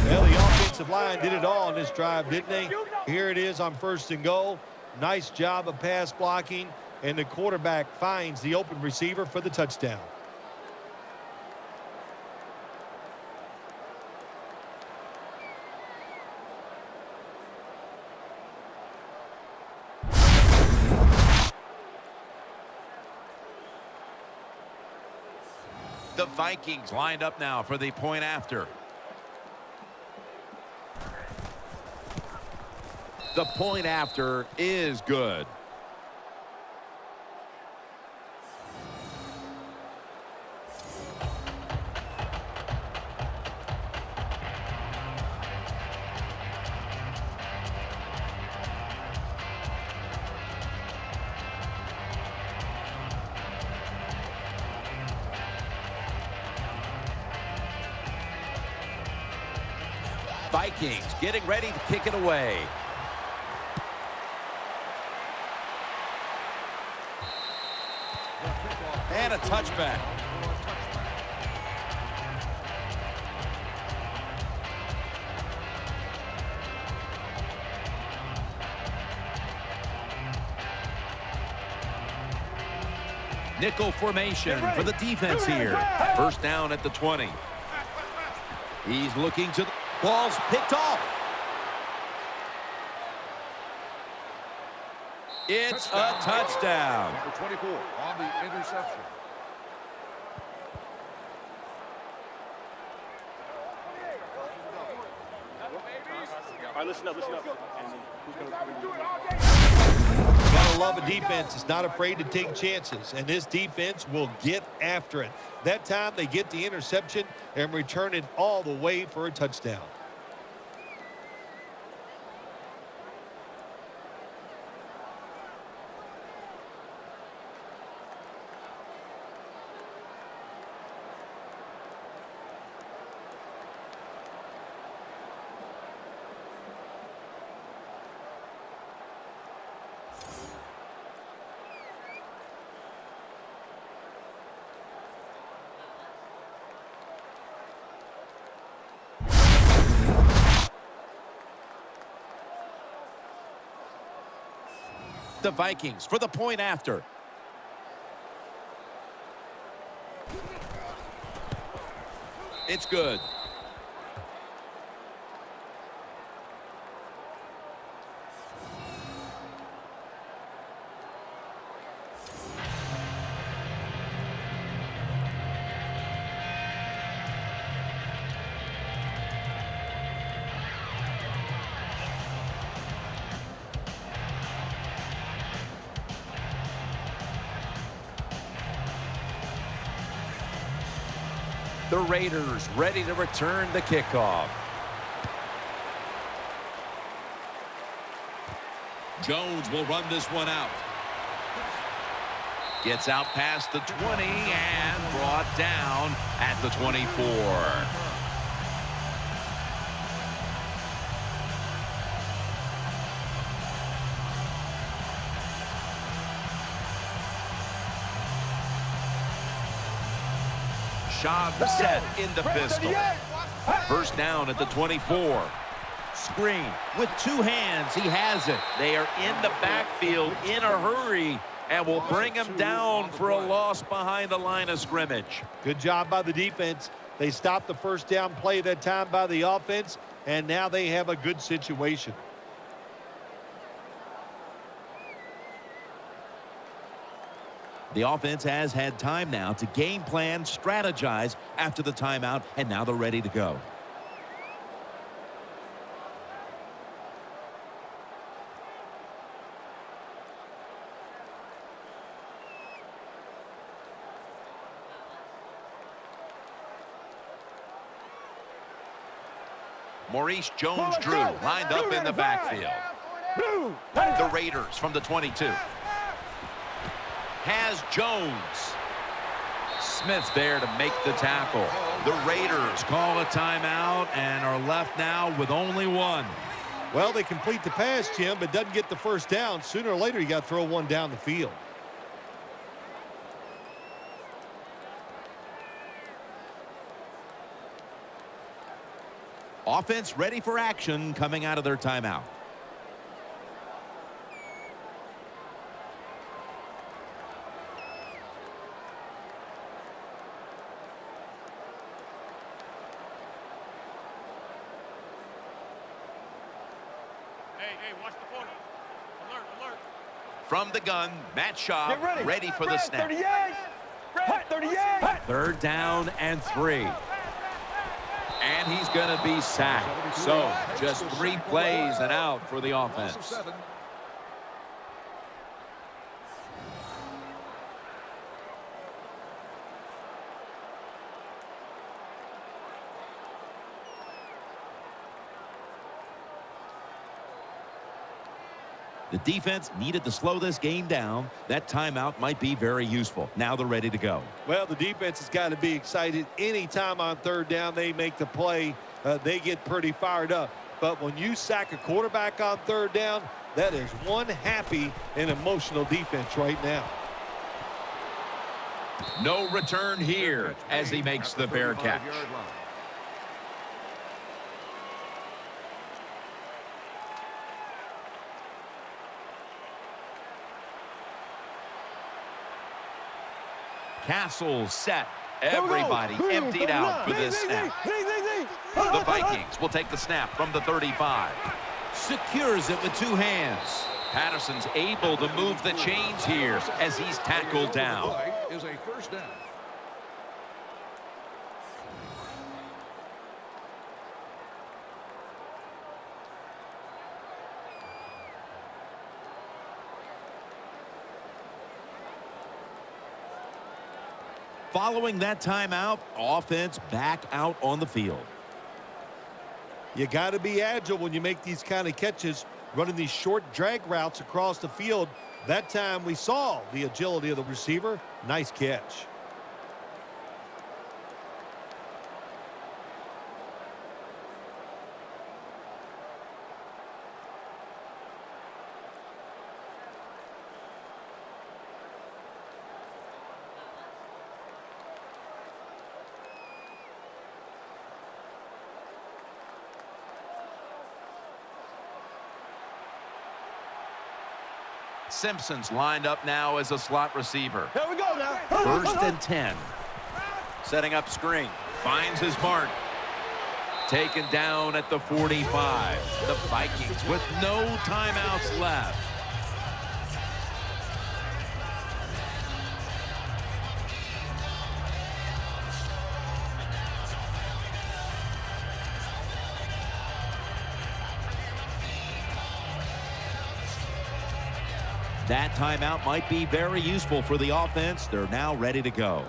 Well, the offensive line did it all on this drive, didn't they? Here it is on first and goal. Nice job of pass blocking, and the quarterback finds the open receiver for the touchdown. The Vikings lined up now for the point after. The point after is good. Vikings getting ready to kick it away. And a touchback. Nickel formation for the defense here. First down at the 20. He's looking to the ball's picked off. It's a touchdown. Number 24 on the interception. All right, listen up, listen up. Gotta love a defense that's not afraid to take chances, and this defense will get after it. That time they get the interception and return it all the way for a touchdown. The Vikings for the point after. It's good. The Raiders ready to return the kickoff. Jones will run this one out. Gets out past the 20 and brought down at the 24. Schaub set in the pistol. First down at the 24. Screen with two hands. He has it. They are in the backfield in a hurry and will bring him down for a loss behind the line of scrimmage. Good job by the defense. They stopped the first down play that time by the offense, and now they have a good situation. The offense has had time now to game plan, strategize after the timeout, and now they're ready to go. Maurice Jones-Drew lined up in the backfield. The Raiders from the 22. Has Jones. Smith there to make the tackle. The Raiders call a timeout and are left now with only one. Well, they complete the pass, Jim, but doesn't get the first down. Sooner or later, you got to throw one down the field. Offense ready for action coming out of their timeout. Hey, watch the corner. Alert. From the gun, Matt Schaub ready for the snap. 38. Third down and 3. And he's going to be sacked. So just 3 plays and out for the offense. The defense needed to slow this game down. That timeout might be very useful. Now they're ready to go. Well, the defense has got to be excited. Anytime on third down they make the play, they get pretty fired up. But when you sack a quarterback on third down, that is one happy and emotional defense right now. No return here as he makes the fair catch. Castle set. Everybody emptied out for this snap. The Vikings will take the snap from the 35. Secures it with 2 hands. Patterson's able to move the chains here as he's tackled down. Is a first down. Following that timeout, offense back out on the field. You got to be agile when you make these kind of catches, running these short drag routes across the field. That time we saw the agility of the receiver. Nice catch. Simpson's lined up now as a slot receiver. Here we go now. First and 10. Setting up screen. Finds his mark. Taken down at the 45. The Vikings with no timeouts left. That timeout might be very useful for the offense. They're now ready to go.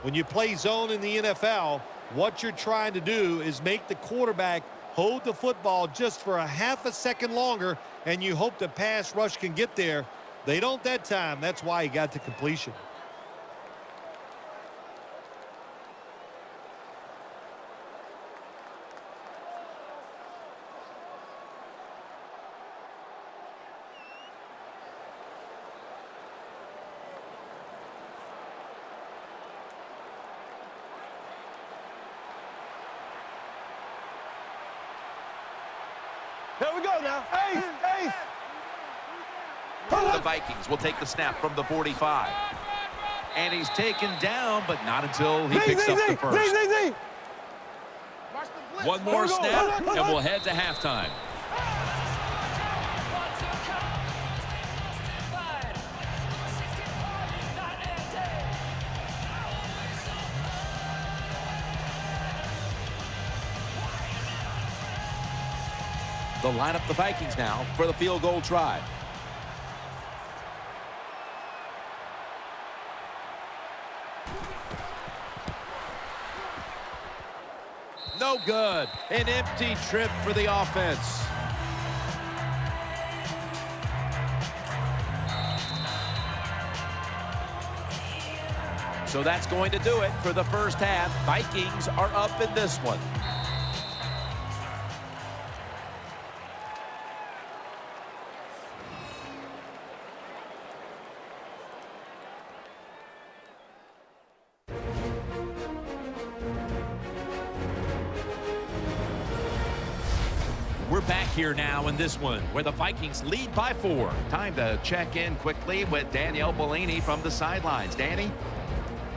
When you play zone in the NFL, what you're trying to do is make the quarterback hold the football just for a half a second longer, and you hope the pass rush can get there. They don't that time. That's why he got to completion. Here we go now. Ace, ace. The Vikings will take the snap from the 45. And he's taken down, but not until he picks up the first. Z. One more snap, and we'll head to halftime. They'll line up the Vikings now for the field goal try. No good. An empty trip for the offense. So that's going to do it for the first half. Vikings are up in this one. We're back here now in this one where the Vikings lead by 4. Time to check in quickly with Danielle Bellini from the sidelines. Danny?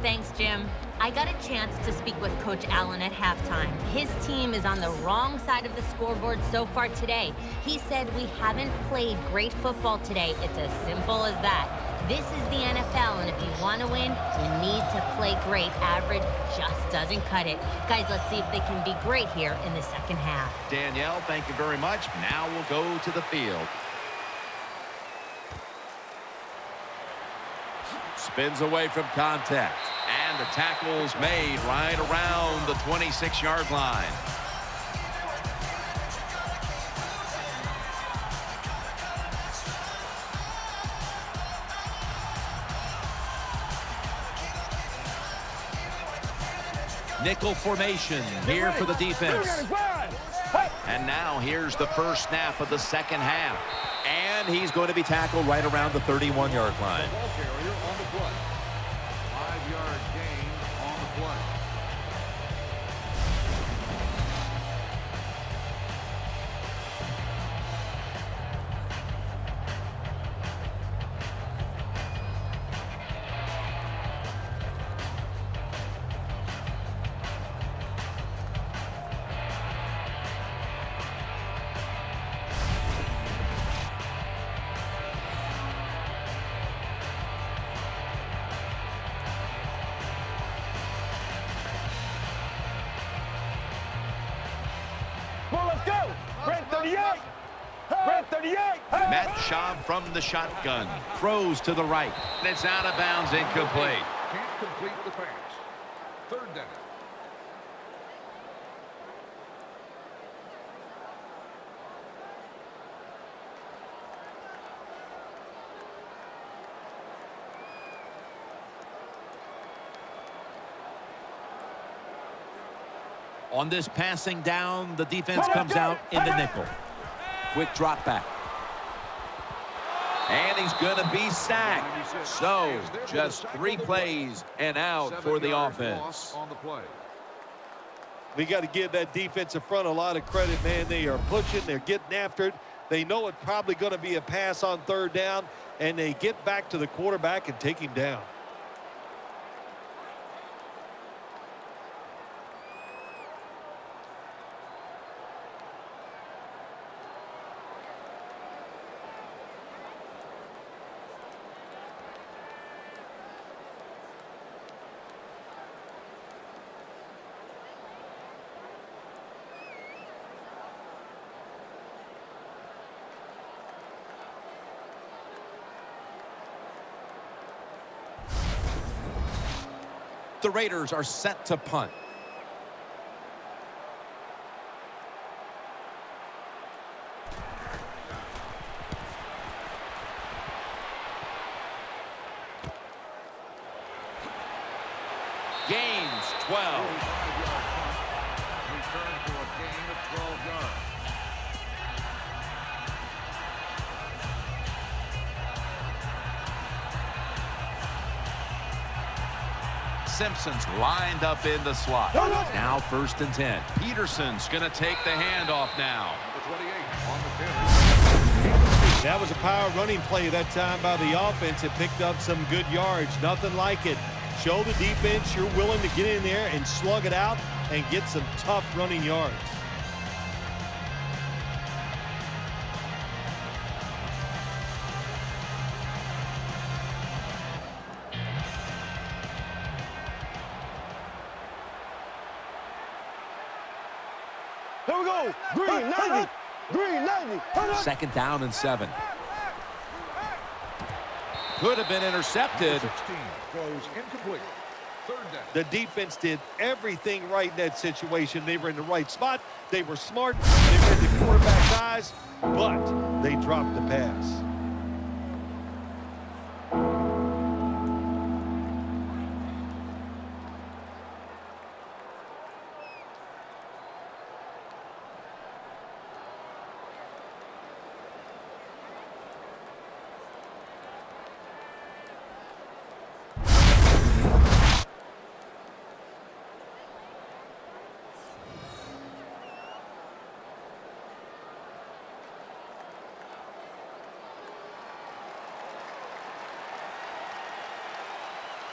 Thanks, Jim. I got a chance to speak with Coach Allen at halftime. His team is on the wrong side of the scoreboard so far today. He said we haven't played great football today. It's as simple as that. This is the NFL, and if you want to win, you need to play great. Average just doesn't cut it. Guys, let's see if they can be great here in the second half. Danielle, thank you very much. Now we'll go to the field. Spins away from contact. And the tackle's made right around the 26-yard line. Nickel formation here for the defense. And now here's the first snap of the second half. And he's going to be tackled right around the 31-yard line. Ball carrier on the play. 5-yard gain on the play. Well, let's go. Brent 38. Brent 38. Matt Schaub from the shotgun. Throws to the right. And it's out of bounds, incomplete. Can't complete the pass. Third down. On this passing down, the defense comes out in the nickel. Quick drop back. And he's going to be sacked. So, just 3 plays and out for the 7-yard offense. loss on the play. We got to give that defensive front a lot of credit, man. They are pushing. They're getting after it. They know it's probably going to be a pass on third down, and they get back to the quarterback and take him down. The Raiders are set to punt. Gains 12. 45-yard punt. Return to a gain of 12 yards. Simpson's lined up in the slot. Now 1st and 10. Peterson's going to take the handoff now. Number 28 on the carry. That was a power running play that time by the offense. It picked up some good yards. Nothing like it. Show the defense you're willing to get in there and slug it out and get some tough running yards. Here we go. Green 90. Green 90. Second down and 7. Could have been intercepted. 16 goes incomplete. Third down. The defense did everything right in that situation. They were in the right spot. They were smart. They read the quarterback's eyes, but they dropped the pass.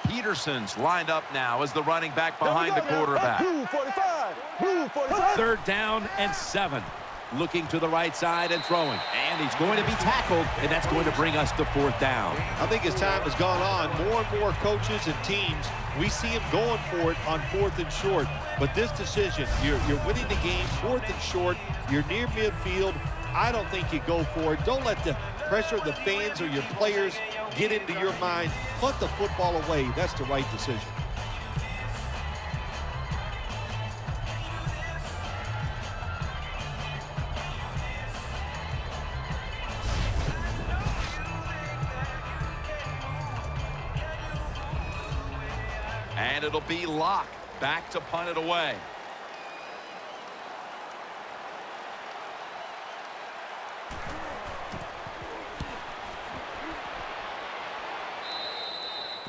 Peterson's lined up now as the running back behind the quarterback. Blue 45. Blue 45. Third down and 7. Looking to the right side and throwing. And he's going to be tackled, and that's going to bring us to fourth down. I think as time has gone on, more and more coaches and teams, we see them going for it on 4th and short. But this decision, you're winning the game, 4th and short, you're near midfield. I don't think you go for it. Don't let the pressure of the fans or your players get into your mind. Put the football away. That's the right decision. And it'll be Locke back to punt it away.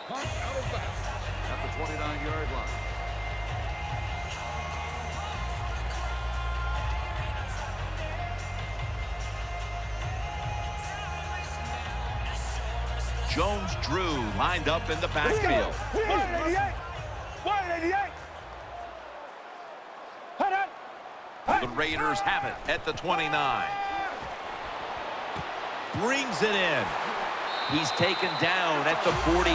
Punt out of bounds at the 29-yard line. Jones-Drew lined up in the backfield. 188. 188. The Raiders have it at the 29. Brings it in. He's taken down at the 42.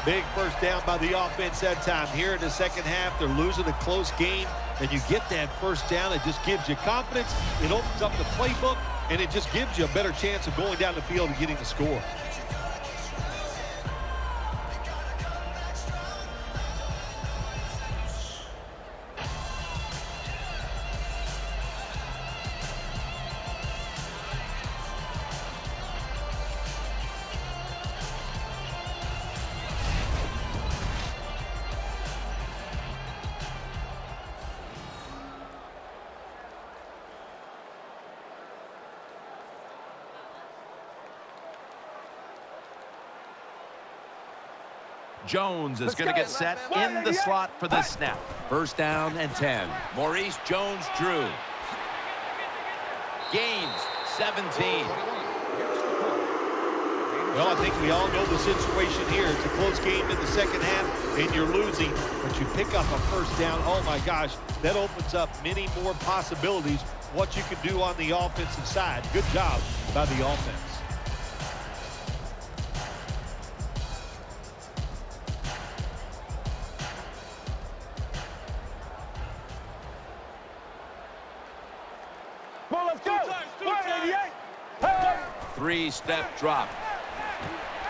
Big first down by the offense that time. Here in the second half, they're losing a close game, and you get that first down. It just gives you confidence. It opens up the playbook, and it just gives you a better chance of going down the field and getting the score. Jones is going to get set in the slot for this snap. First down and 10. Maurice Jones-Drew. Gains 17. Well, I think we all know the situation here. It's a close game in the second half, and you're losing, but you pick up a first down. Oh, my gosh, that opens up many more possibilities, what you can do on the offensive side. Good job by the offense. Come on, let's go. 188. Three-step drop.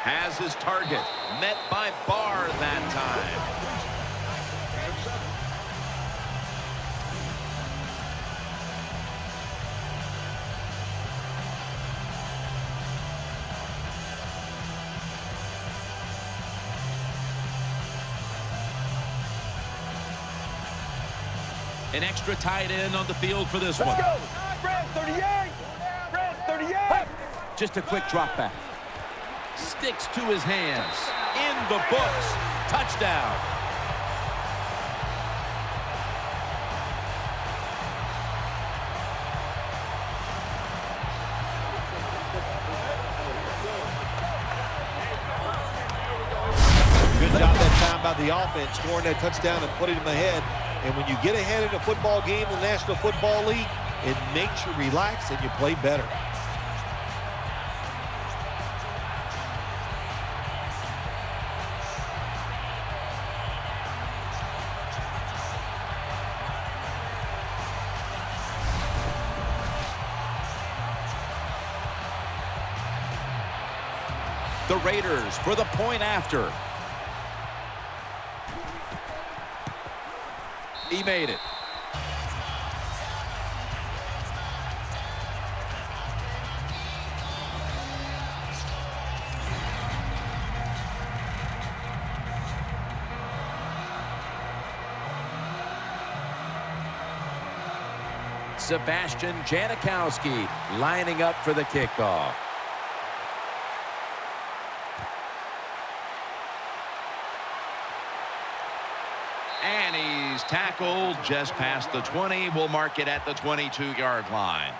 Has his target. Met by Barr that time. An extra tight end on the field for this one. Let's go. Red 38. Red 38. Just a quick drop back. Sticks to his hands. In the books. Touchdown. time by the offense, scoring that touchdown and putting them ahead. And when you get ahead in a football game in the National Football League, it makes you relax and you play better. The Raiders for the point after. He made it. Sebastian Janikowski lining up for the kickoff. And he's tackled just past the 20. We'll mark it at the 22-yard line.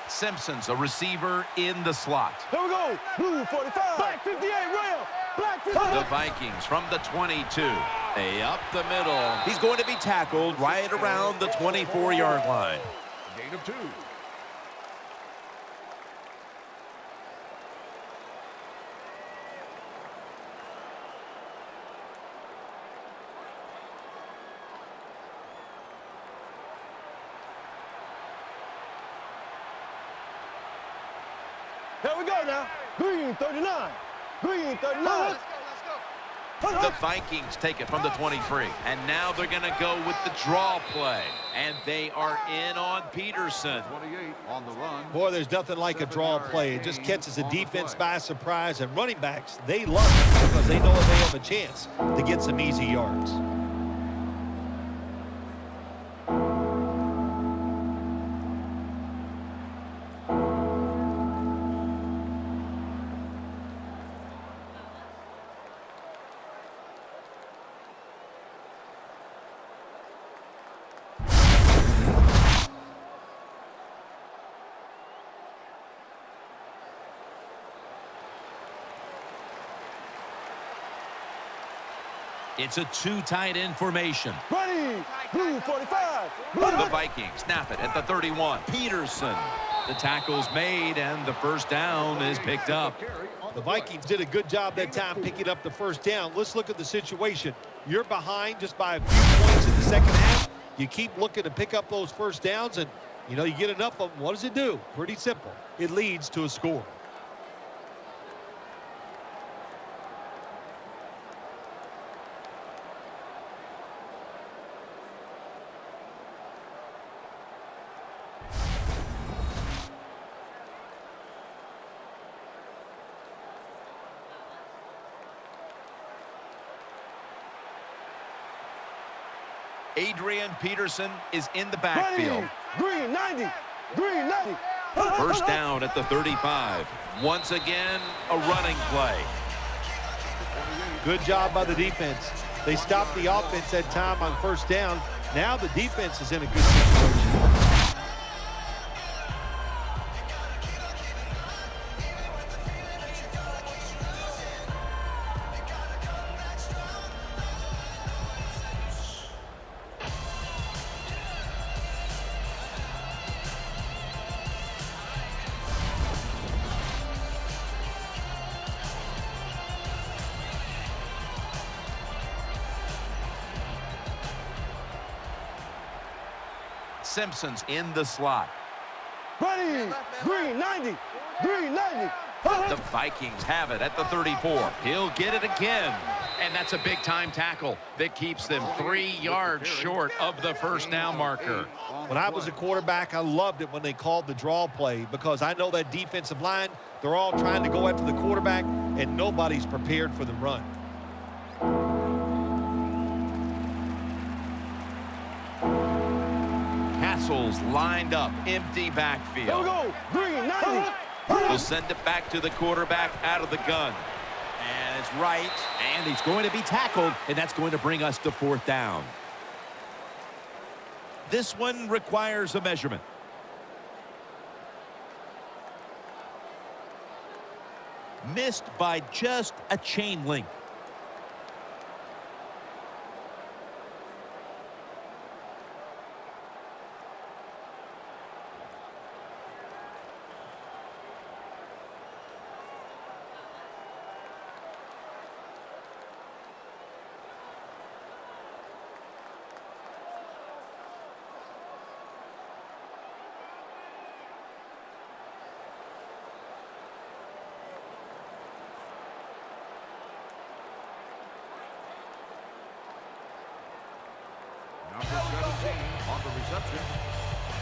Simpson's a receiver in the slot. Here we go. Blue 45. Black 58, rail. Black 58. The Vikings from the 22. Up the middle. He's going to be tackled right around the 24-yard line. Gain of 2. Here we go now. Green 39. Green 39. The Vikings take it from the 23. And now they're going to go with the draw play. And they are in on Peterson. 28 on the run. Boy, there's nothing like a draw play. It just catches the defense by surprise. And running backs, they love it because they know that they have a chance to get some easy yards. It's a two tight end formation. Ready. Blue 45. The Vikings snap it at the 31. Peterson. The tackle's made and the first down is picked up. The Vikings did a good job that time picking up the first down. Let's look at the situation. You're behind just by a few points in the second half. You keep looking to pick up those first downs, and, you know, you get enough of them. What does it do? Pretty simple. It leads to a score. Adrian Peterson is in the backfield. Ready. Green 90. Green 90. First down at the 35. Once again, a running play. Good job by the defense. They stopped the offense that time on first down. Now the defense is in a good situation. Simpson's in the slot. Ready. Green 90. Green 90. The Vikings have it at the 34. He'll get it again. And that's a big-time tackle that keeps them 3 yards short of the first down marker. When I was a quarterback, I loved it when they called the draw play because I know that defensive line, they're all trying to go after the quarterback, and nobody's prepared for the run. Castle's lined up, empty backfield. Here we go. Green 90. We'll send it back to the quarterback out of the gun. And it's right, and he's going to be tackled, and that's going to bring us to fourth down. This one requires a measurement. Missed by just a chain link. Number 17 on the reception.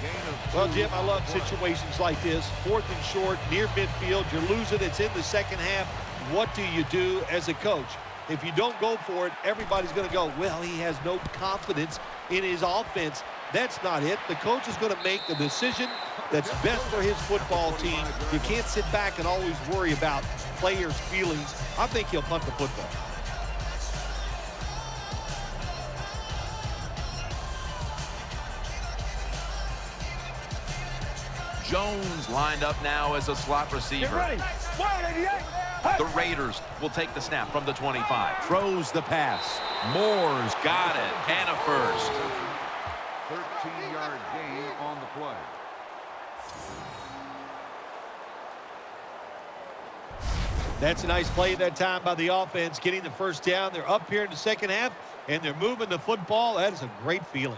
Gain of Well, 2 Jim, I on the love play. situations like this. 4th and short, near midfield. You're losing. It's in the second half. What do you do as a coach? If you don't go for it, everybody's going to go, well, he has no confidence in his offense. That's not it. The coach is going to make the decision that's best for his football team. You can't sit back and always worry about players' feelings. I think he'll punt the football. Jones lined up now as a slot Get receiver. ready. Wide 88. Hey. The Raiders will take the snap from the 25. Throws the pass. Moore's got it. And a first. 13-yard gain on the play. That's a nice play that time by the offense, getting the first down. They're up here in the second half, and they're moving the football. That is a great feeling.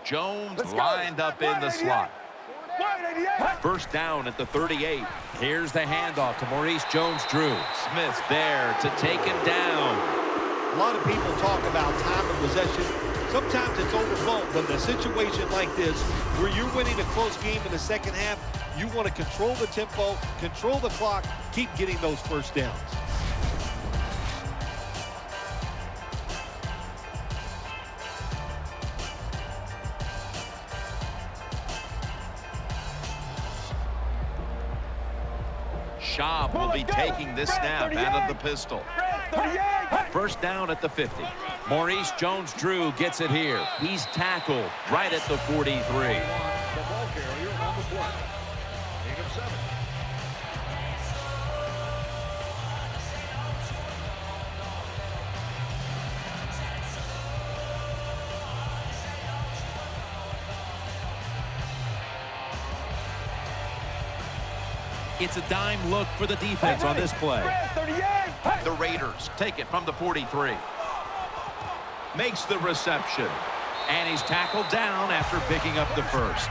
Jones Let's go. lined up in the slot. Wide 88. First down at the 38. Here's the handoff to Maurice Jones-Drew. Smith's there to take him down. A lot of people talk about time of possession. Sometimes it's overblown, but in a situation like this, where you're winning a close game in the second half, you want to control the tempo, control the clock, keep getting those first downs. Schaub will be taking this snap out of the pistol. 38. First down at the 50. Maurice Jones-Drew gets it here. He's tackled right at the 43. The ball carrier on the play. Gain of 7. It's a dime look for the defense on this play. 38. The Raiders take it from the 43. Makes the reception. And he's tackled down after picking up the first.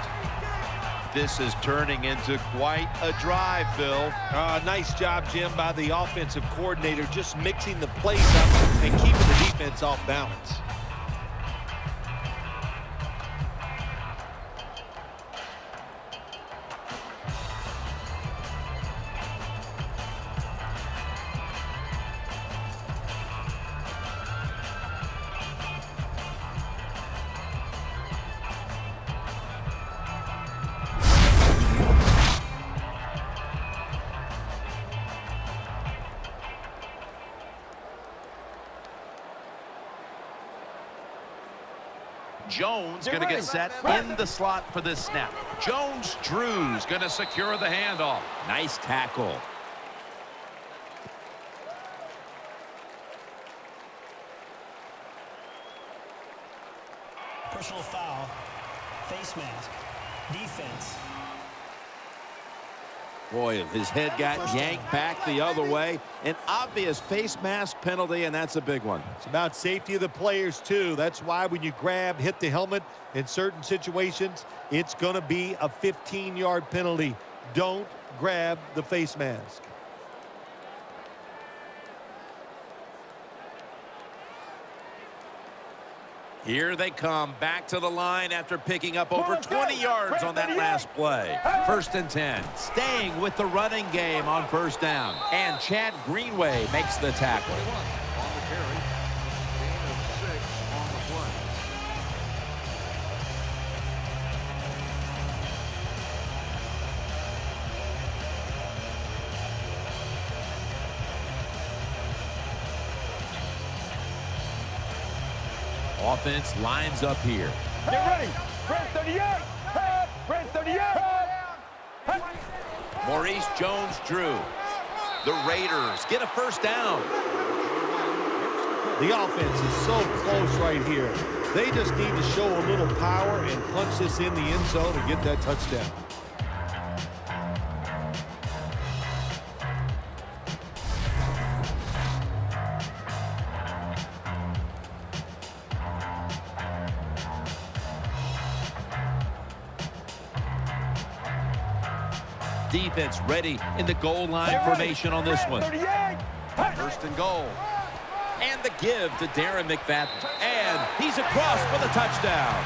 This is turning into quite a drive, Phil. Nice job, Jim, by the offensive coordinator, just mixing the plays up and keeping the defense off balance. Jones going to get set in the slot for this snap. Jones-Drew's going to secure the handoff. Nice tackle. Personal foul, face mask, defense. Boy, his head got yanked back the other way. An obvious face mask penalty, and that's a big one. It's about safety of the players, too. That's why when you grab, hit the helmet in certain situations, it's going to be a 15-yard penalty. Don't grab the face mask. Here they come back to the line after picking up over 20 yards on that last play. 1st and 10. Staying with the running game on 1st down. And Chad Greenway makes the tackle. 21 on the carry. Gain of 6 on the play. Offense lines up here. Get ready. Red 38. Red 38. Maurice Jones-Drew. The Raiders get a 1st down. The offense is so close right here. They just need to show a little power and punch this in the end zone and get that touchdown. Defense ready in the goal line formation on this one. 1st and goal. And the give to Darren McFadden. And he's across for the touchdown.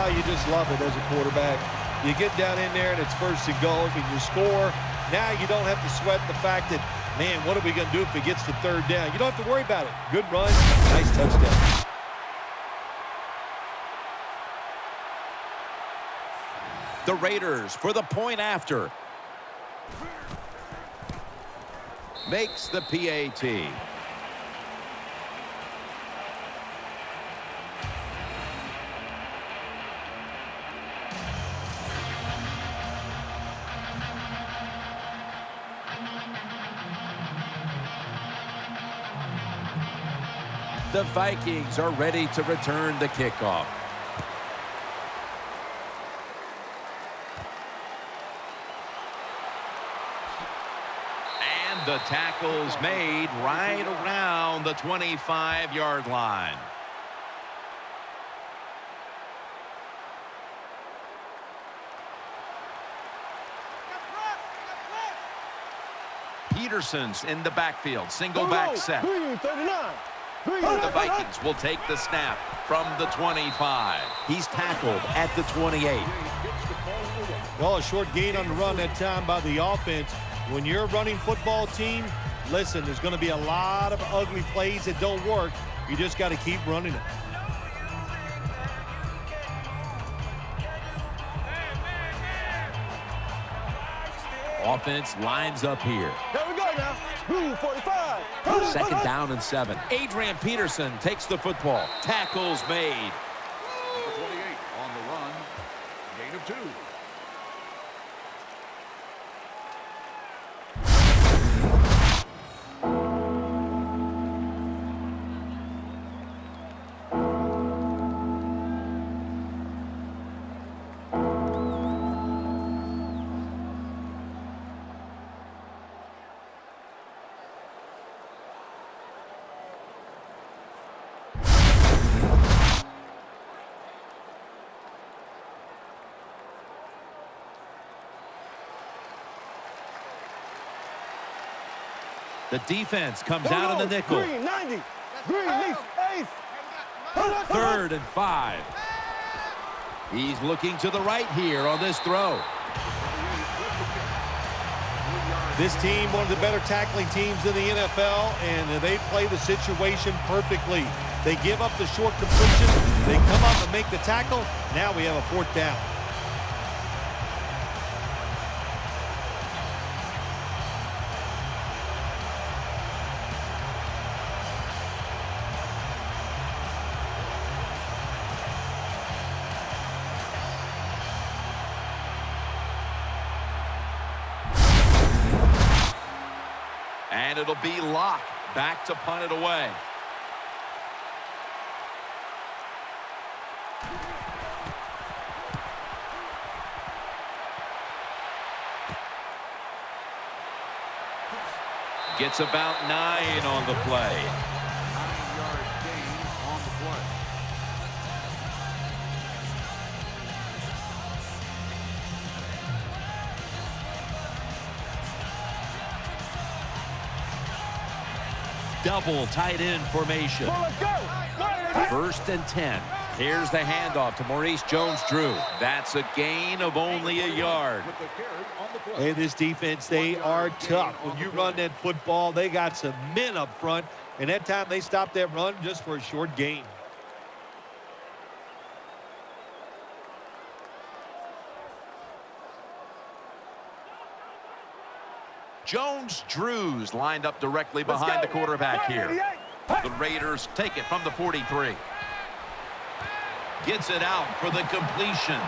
You just love it as a quarterback. You get down in there and it's 1st and goal and you score. Now you don't have to sweat the fact that, man, what are we going to do if it gets to 3rd down? You don't have to worry about it. Good run, nice touchdown. The Raiders for the point after. Makes the PAT. The Vikings are ready to return the kickoff. And the tackle's made right around the 25-yard line. Peterson's in the backfield. Single back set. Green 39. The Vikings will take the snap from the 25. He's tackled at the 28. Well, a short gain on the run that time by the offense. When you're a running football team, listen, there's going to be a lot of ugly plays that don't work. You just got to keep running it. Offense lines up here. There we go now. Blue 45. 2nd down and 7. Adrian Peterson takes the football. Tackles made. Number 28 on the run. Gain of 2. The defense comes out in the nickel. Green 90. Green leaf 8. 3rd and 5. He's looking to the right here on this throw. This team, one of the better tackling teams in the NFL, and they play the situation perfectly. They give up the short completion. They come up and make the tackle. Now we have a 4th down. And it'll be Locke back to punt it away. Gets about 9 on the play. 9-yard gain on the play. double tight end formation. Let's go. First and 10. Here's the handoff to Maurice Jones-Drew. That's a gain of only a yard. Hey, this defense, they are tough. When you run that football, they got some men up front, and that time they stopped that run just for a short gain. Jones-Drew's lined up directly behind the quarterback here. The Raiders take it from the 43. Gets it out for the completion.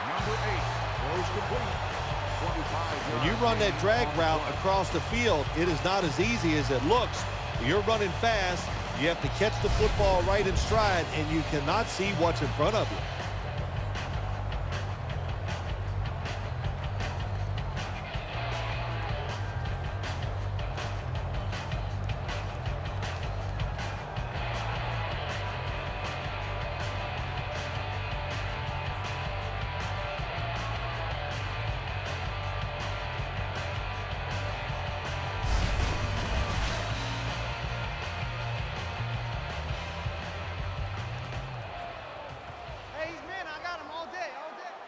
Number 8 throws complete. 25 When you run that drag route across the field, it is not as easy as it looks. You're running fast. You have to catch the football right in stride, and you cannot see what's in front of you.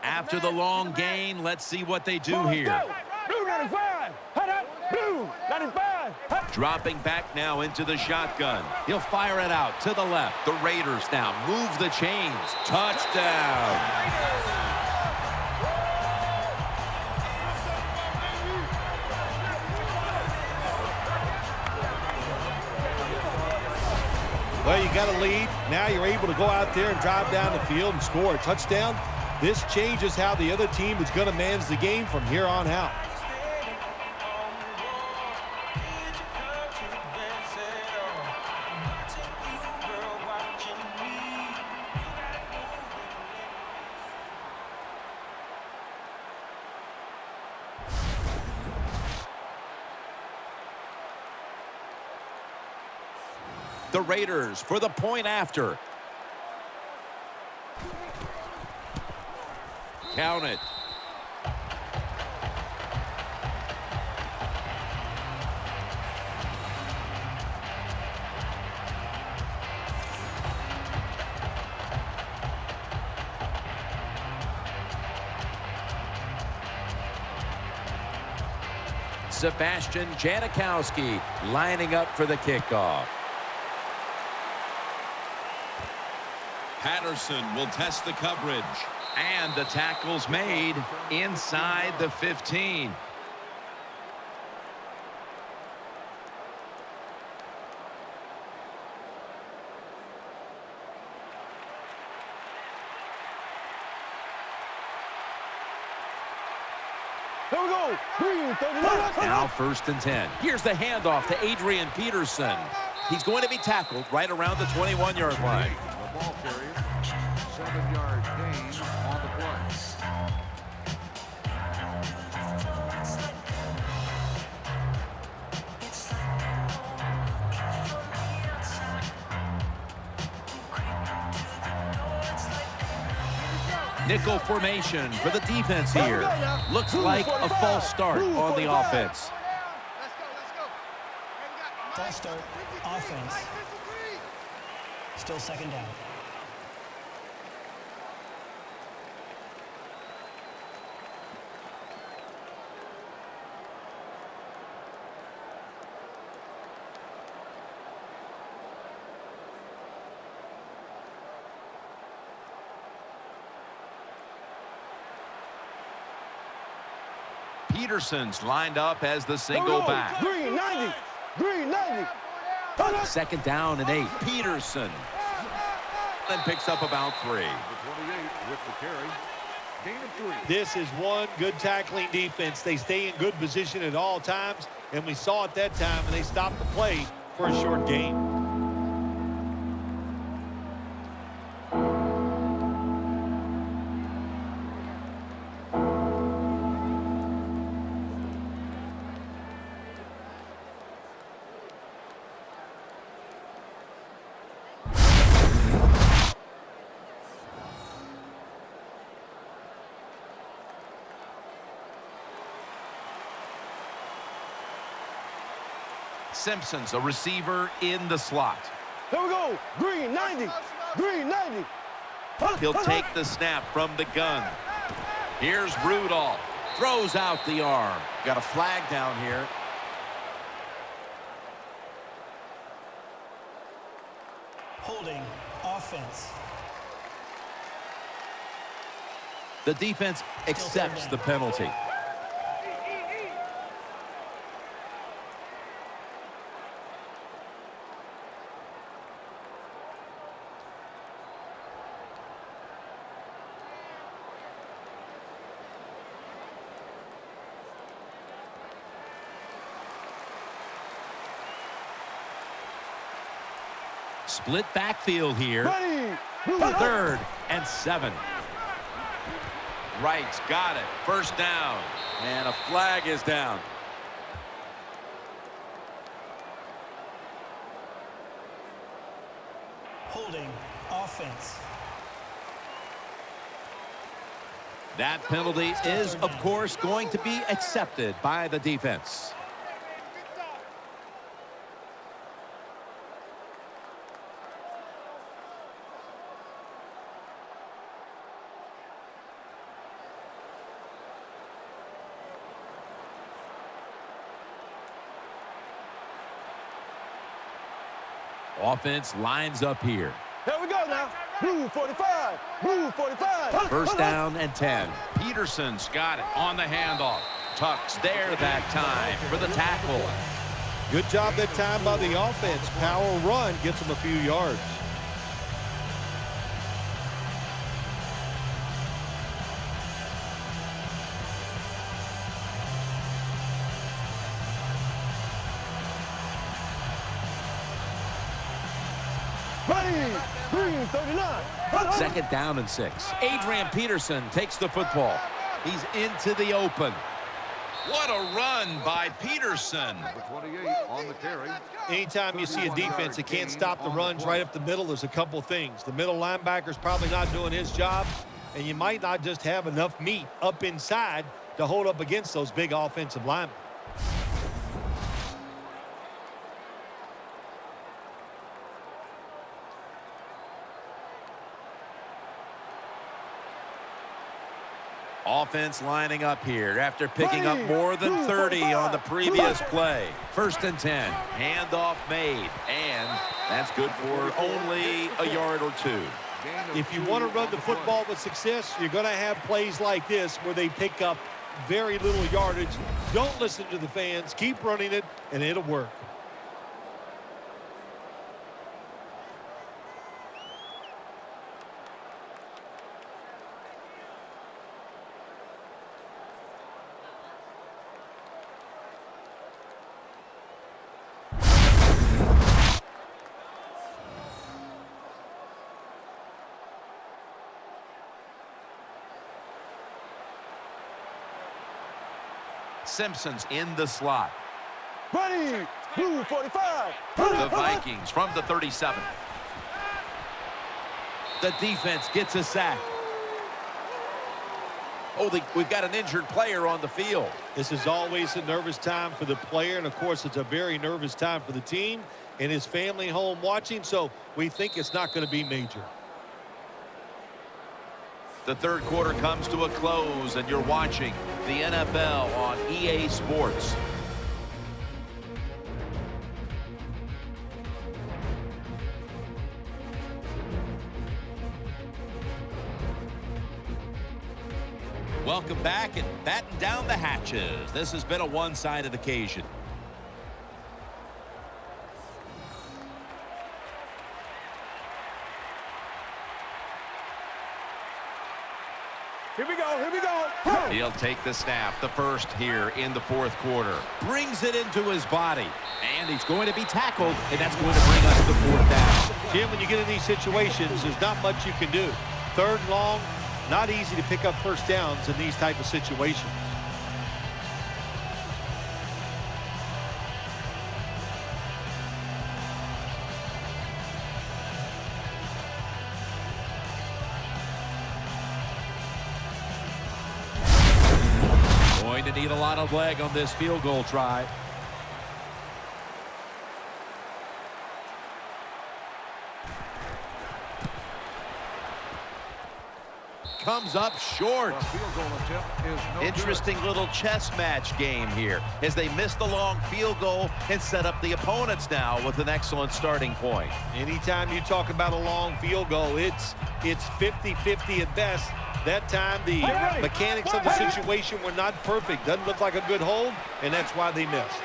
After the long gain, let's see what they do here. Blue 95. Head up. Blue 95. Dropping back now into the shotgun. He'll fire it out to the left. The Raiders now move the chains. Touchdown. Well, you got a lead. Now you're able to go out there and drive down the field and score a touchdown. This changes how the other team is going to manage the game from here on out. The Raiders for the point after. Count it. Sebastian Janikowski lining up for the kickoff. Patterson will test the coverage. And the tackle's made inside the 15. Here we go. Green 39. Now first and 10. Here's the handoff to Adrian Peterson. He's going to be tackled right around the 21-yard line. The ball carrier, 7-yard gain on the play. Nickel formation for the defense here. Looks like a false start on the offense. False start, offense. Still second down. Peterson's lined up as the single back. Green 90. Green 90. Second down and 8. Peterson. Then picks up about 3. The 28 with the carry. Gain of 3. This is one good tackling defense. They stay in good position at all times, and we saw it that time, and they stopped the play for a short gain. Simpson's a receiver in the slot. Here we go. Green 90. Green 90. He'll take the snap from the gun. Here's Rudolph. Throws out the arm. Got a flag down here. Holding offense. The defense accepts the penalty. Split backfield here. Ready. 3rd and 7. Wright's got it. First down. And a flag is down. Holding offense. That penalty is, of course, going to be accepted by the defense. Offense lines up here. Here we go now. Blue 45. Blue 45. First down and 10. Peterson's got it on the handoff. Tucks there that time for the tackle. Good job that time by the offense. Power run gets them a few yards. Ready. Green 39. 2nd down and 6. Adrian Peterson takes the football. He's into the open. What a run by Peterson. Number 28 on the carry. Anytime you see a defense that can't stop the runs right up the middle, there's a couple things. The middle linebacker's probably not doing his job, and you might not just have enough meat up inside to hold up against those big offensive linemen. Offense lining up here after picking up more than 30 on the previous play. 1st and 10. Handoff made. And that's good for only a yard or 2. If you want to run the football with success, you're going to have plays like this where they pick up very little yardage. Don't listen to the fans. Keep running it, and it'll work. Simpson's in the slot. Ready. Blue 45. The Vikings from the 37. The defense gets a sack. Oh, we've got an injured player on the field. This is always a nervous time for the player, and of course it's a very nervous time for the team and his family home watching, so we think it's not going to be major. The 3rd quarter comes to a close, and you're watching the NFL on EA Sports. Welcome back and batten down the hatches. This has been a one-sided occasion. Here we go. Here we go. He'll take the snap, the first here in the 4th quarter. Brings it into his body. And he's going to be tackled, and that's going to bring us to 4th down. Jim, when you get in these situations, there's not much you can do. 3rd and long, not easy to pick up first downs in these type of situations. Going to need a lot of leg on this field goal try. Comes up short. The field goal attempt is no Interesting little chess match game here as they missed the long field goal and set up the opponents now with an excellent starting point. Anytime you talk about a long field goal, it's 50-50 at best. That time, the mechanics of the situation were not perfect. Doesn't look like a good hold, and that's why they missed.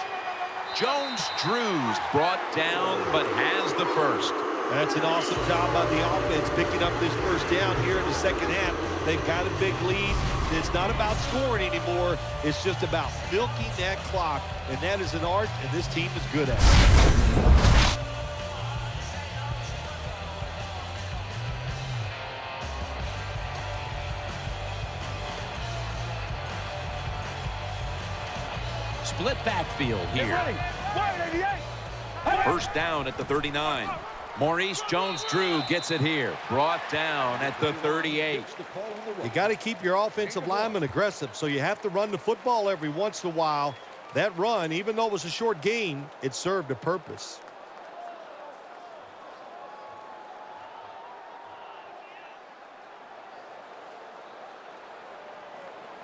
Jones-Drews brought down, but has the first. That's an awesome job by the offense picking up this first down here in the second half. They've got a big lead. It's not about scoring anymore. It's just about milking that clock, and that is an art, and this team is good at it. Split backfield here. First down at the 39. Maurice Jones-Drew gets it here. Brought down at the 38. You got to keep your offensive linemen aggressive, so you have to run the football every once in a while. That run, even though it was a short gain, it served a purpose.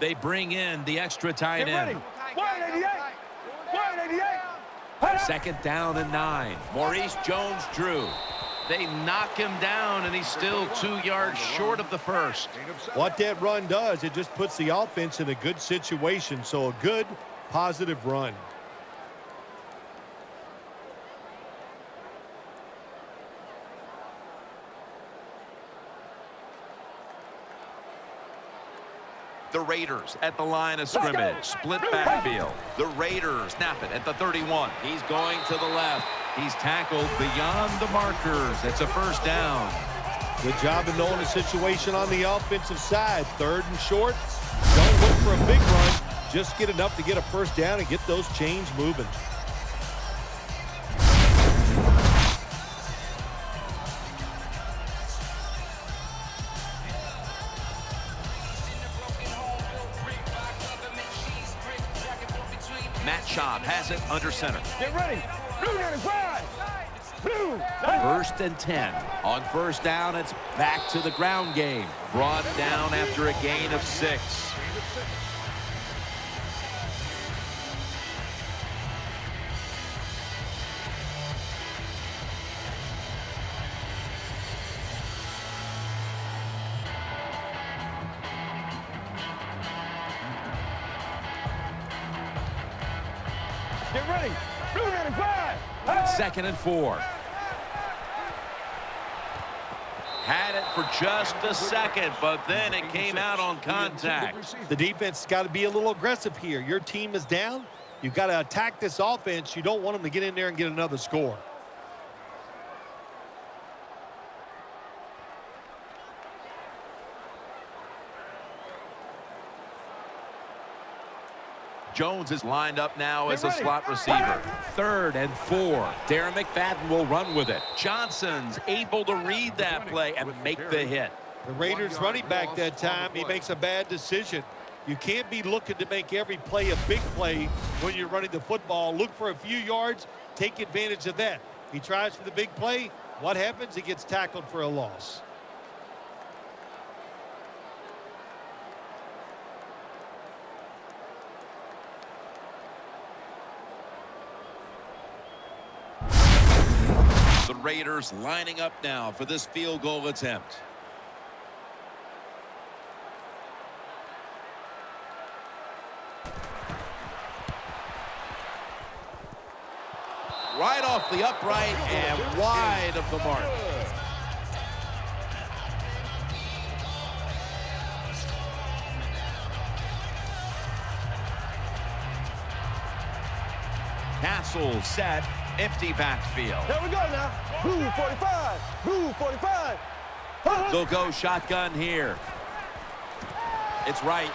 They bring in the extra tight end. 188. Second down and 9. Maurice Jones-Drew. They knock him down, and he's still 2 yards short of the first. What that run does, it just puts the offense in a good situation. So a good, positive run. The Raiders at the line of scrimmage. Split backfield. The Raiders snap it at the 31. He's going to the left. He's tackled beyond the markers. It's a first down. Good job of knowing the situation on the offensive side. Third and short. Don't look for a big run. Just get enough to get a first down and get those chains moving. Matt Schaub has it under center. Get ready. Blue 95. Blue. First and 10. On first down, it's back to the ground game. Brought down after a gain of 6. Get ready. Blue 95. Second and 4. Had it for just a second, but then it came out on contact. The defense has got to be a little aggressive here. Your team is down. You've got to attack this offense. You don't want them to get in there and get another score. Jones is lined up now as a slot receiver. Third and 4. Darren McFadden will run with it. Johnson's able to read that play and make the hit. The Raiders running back that time, he makes a bad decision. You can't be looking to make every play a big play when you're running the football. Look for a few yards, take advantage of that. He tries for the big play. What happens? He gets tackled for a loss. The Raiders lining up now for this field goal attempt. Right off the upright and wide of the mark. Castle set. Empty backfield. Here we go now. Blue 45. Blue 45. They'll go shotgun here. It's right.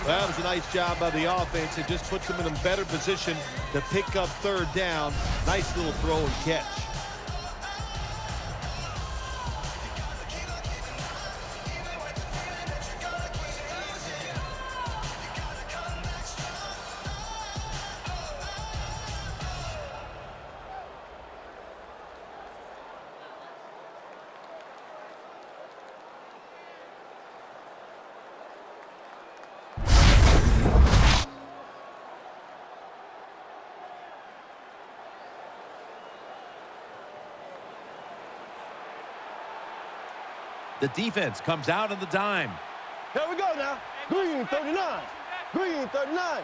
That was a nice job by the offense. It just puts them in a better position to pick up third down. Nice little throw and catch. The defense comes out on the dime. Here we go now. Green 39. Green 39.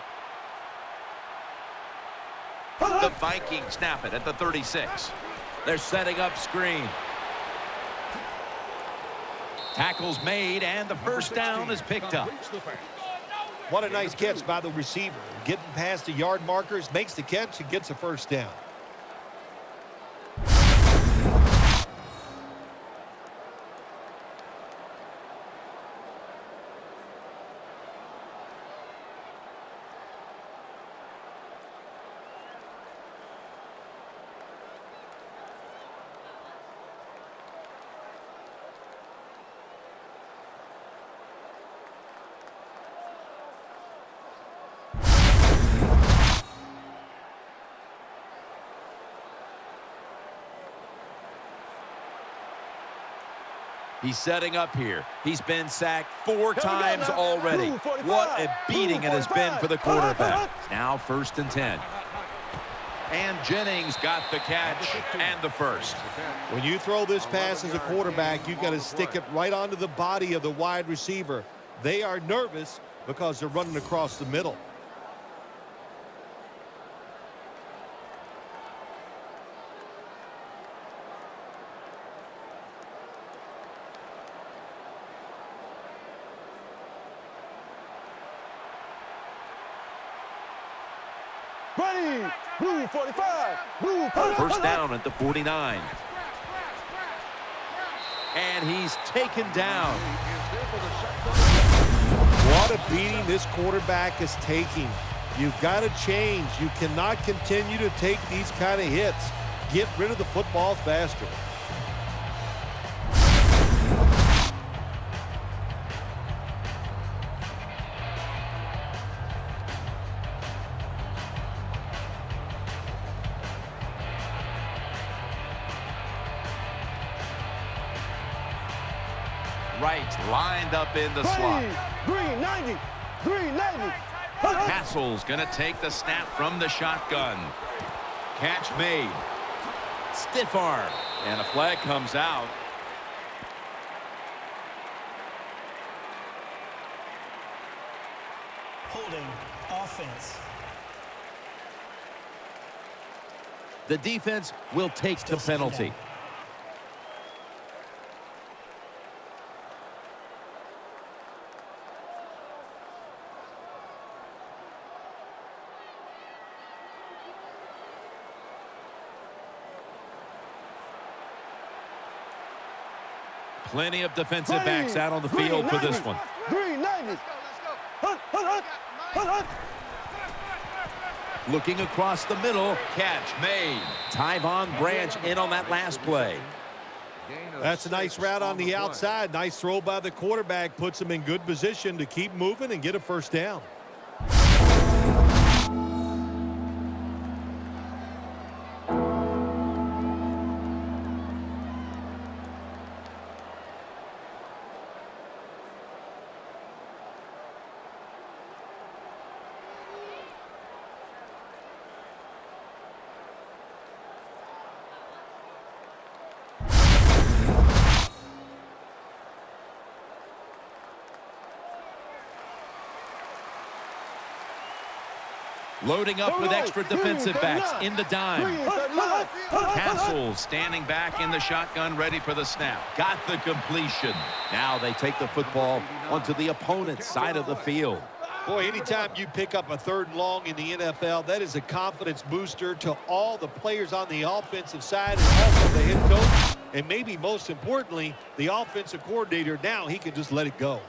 The Vikings snap it at the 36. They're setting up screen. Tackles made, and the first down is picked up. What a nice catch by the receiver. Getting past the yard markers, makes the catch, and gets a first down. He's setting up here. He's been sacked 4 times already. What a beating it has been for the quarterback. Now 1st and 10. And Jennings got the catch and the first. When you throw this pass as a quarterback, you've got to stick it right onto the body of the wide receiver. They are nervous because they're running across the middle. Ready. Blue 45. Blue 45. First down at the 49. And he's taken down. What a beating this quarterback is taking. You've got to change. You cannot continue to take these kind of hits. Get rid of the football faster. Right, lined up in the slot. Green 90. Green 90. Castle's going to take the snap from the shotgun. Catch made. Stiff arm. And a flag comes out. Holding offense. The defense will take the penalty. Plenty of defensive backs out on the field for this one. Green 90. Looking across the middle. Catch made. Tyvon Branch in on that last play. That's a nice route on the outside. Nice throw by the quarterback. Puts him in good position to keep moving and get a first down. Loading up with extra defensive backs in the dime. Castle standing back in the shotgun, ready for the snap. Got the completion. Now they take the football onto the opponent's side of the field. Boy, anytime you pick up a 3rd and long in the NFL, that is a confidence booster to all the players on the offensive side and also the head coach. And maybe most importantly, the offensive coordinator. Now he can just let it go.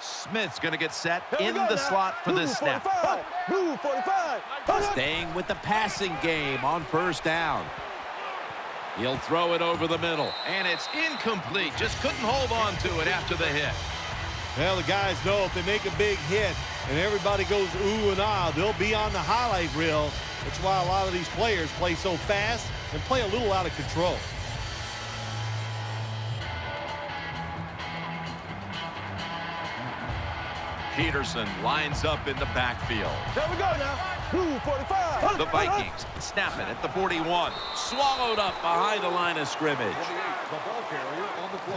Smith's going to get set in the slot for this snap. Blue 45. Staying with the passing game on 1st down. He'll throw it over the middle. And it's incomplete. Just couldn't hold on to it after the hit. Well, the guys know if they make a big hit and everybody goes ooh and ah, they'll be on the highlight reel. That's why a lot of these players play so fast and play a little out of control. Peterson lines up in the backfield. There we go now. Ooh, 45. The Vikings snap it at the 41. Swallowed up behind the line of scrimmage.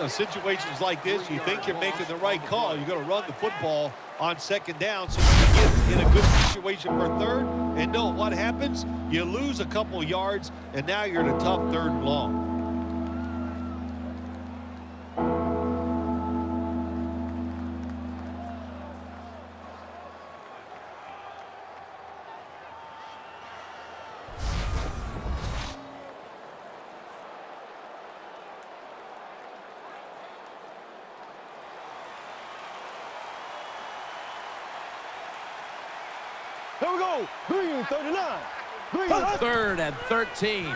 Situations like this, you think you're making the right call. You're going to run the football on second down so you can get in a good situation for third. And no, what happens? You lose a couple yards, and now you're in a tough third and long. Here we go. Green, 39. Green. Third and 13.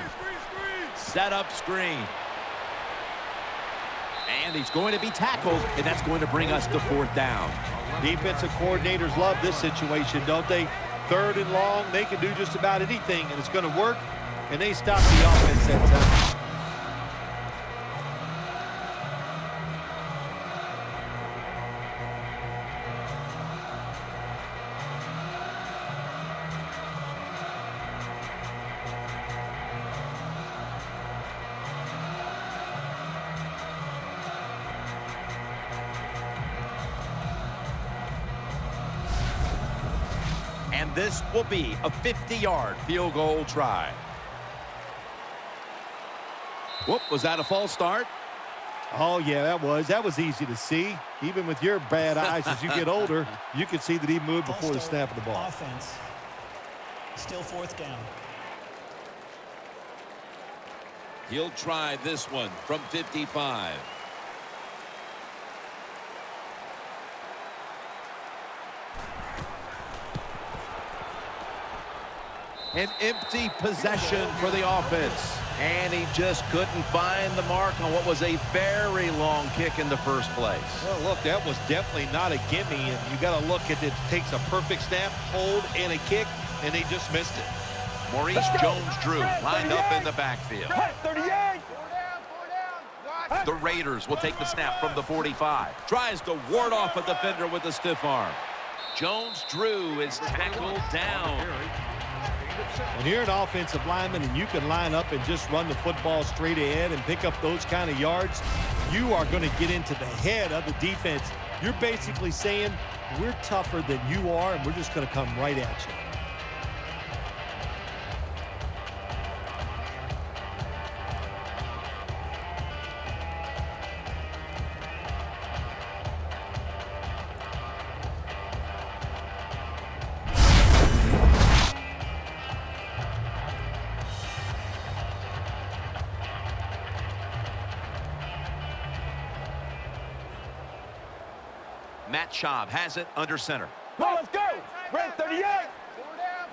Set up screen. And he's going to be tackled, and that's going to bring us to fourth down. Defensive coordinators love this situation, don't they? Third and long, they can do just about anything, and it's going to work, and they stop the offense that time. And this will be a 50-yard field goal try. Whoop, was that a false start? Oh, yeah, that was easy to see. Even with your bad eyes, as you get older, you can see that he moved before the snap of the ball. Offense. Still fourth down. He'll try this one from 55. An empty possession for the offense. And he just couldn't find the mark on what was a very long kick in the first place. Well, look, that was definitely not a gimme, and you got to look at it. Takes a perfect snap, hold, and a kick, and they just missed it. Maurice Jones-Drew lined up in the backfield. 38. The Raiders will take the snap from the 45. Tries to ward off a defender with a stiff arm. Jones-Drew is tackled down. When you're an offensive lineman and you can line up and just run the football straight ahead and pick up those kind of yards, you are going to get into the head of the defense. You're basically saying, we're tougher than you are, and we're just going to come right at you. Matt Schaub has it under center. Come on, let's go. Red 38.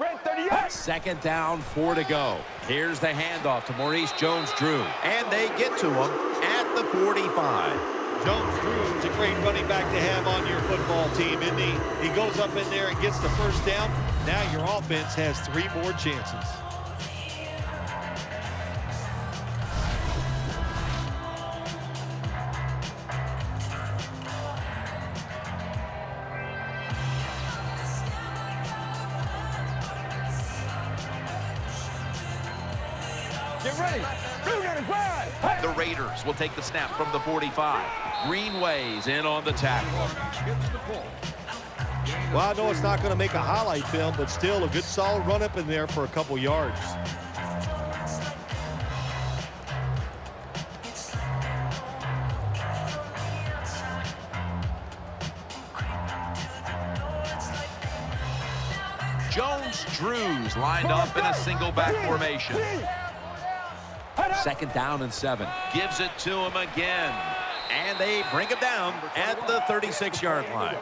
Red 38. Second down, 4 to go. Here's the handoff to Maurice Jones-Drew. And they get to him at the 45. Jones-Drew is a great running back to have on your football team, isn't he? He goes up in there and gets the first down. Now your offense has 3 more chances. Get ready. The Raiders will take the snap from the 45. Greenway's in on the tackle. Well, I know it's not going to make a highlight film, but still a good solid run up in there for a couple yards. Jones-Drew's lined up in a single back formation. Second down and 7. Gives it to him again. And they bring him down at the 36-yard line.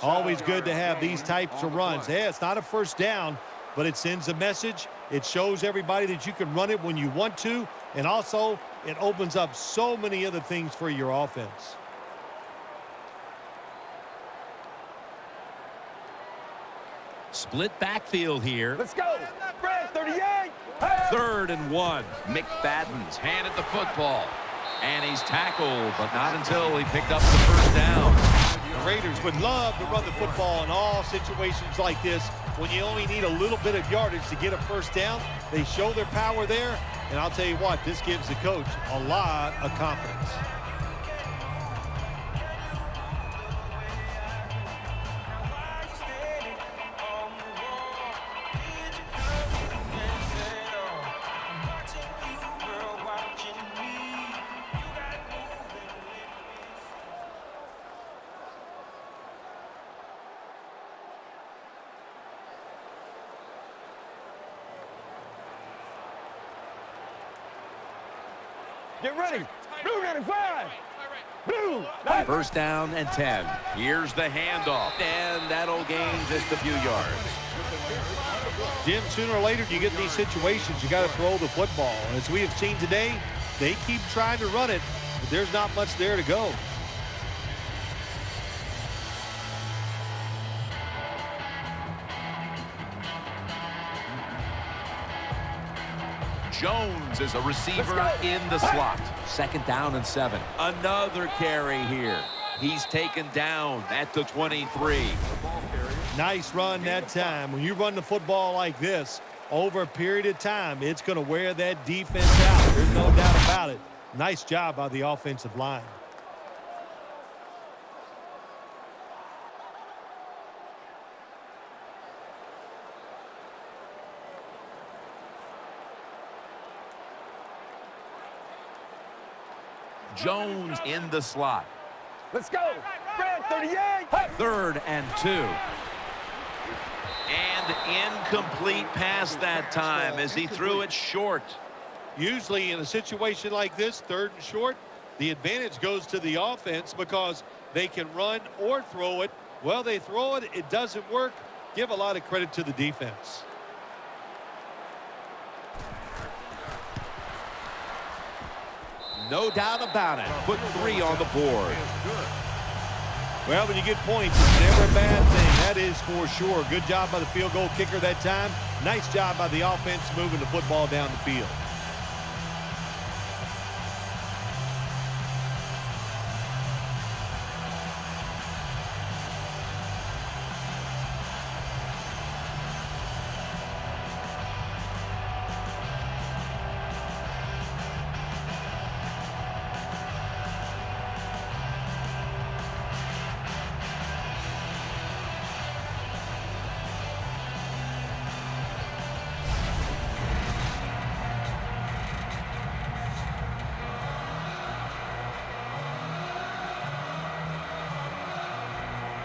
Always good to have these types of runs. Yeah, it's not a first down, but it sends a message. It shows everybody that you can run it when you want to, and also it opens up so many other things for your offense. Split backfield here. Let's go. Red 38. 3rd and 1. McFadden's handed the football. And he's tackled, but not until he picked up the first down. The Raiders would love to run the football in all situations like this. When you only need a little bit of yardage to get a first down, they show their power there. And I'll tell you what, this gives the coach a lot of confidence. Get ready. Blue 95. Blue. 1st down and 10. Here's the handoff. And that'll gain just a few yards. Jim, sooner or later you get in these situations, you got to throw the football. As we have seen today, they keep trying to run it, but there's not much there to go. Jones is a receiver in the slot. 2nd down and 7. Another carry here. He's taken down at the 23. Nice run that time. When you run the football like this, over a period of time, it's going to wear that defense out. There's no doubt about it. Nice job by the offensive line. Jones in the slot. Let's go. Red 38. 3rd and 2. And incomplete pass that time as he threw it short. Usually in a situation like this, 3rd and short, the advantage goes to the offense because they can run or throw it. Well, they throw it, it doesn't work. Give a lot of credit to the defense. No doubt about it. Put 3 on the board. Well, when you get points, it's never a bad thing. That is for sure. Good job by the field goal kicker that time. Nice job by the offense moving the football down the field.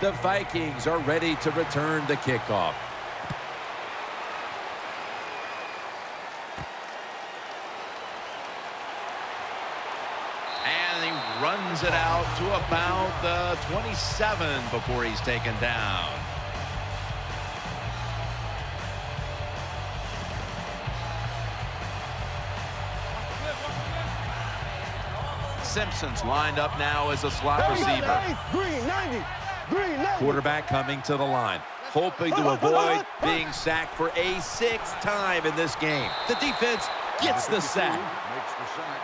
The Vikings are ready to return the kickoff. And he runs it out to about the 27 before he's taken down. Simpson's lined up now as a slot receiver. Green 90. Quarterback coming to the line, hoping to avoid being sacked for a 6th time in this game. The defense gets the sack. Makes the sack.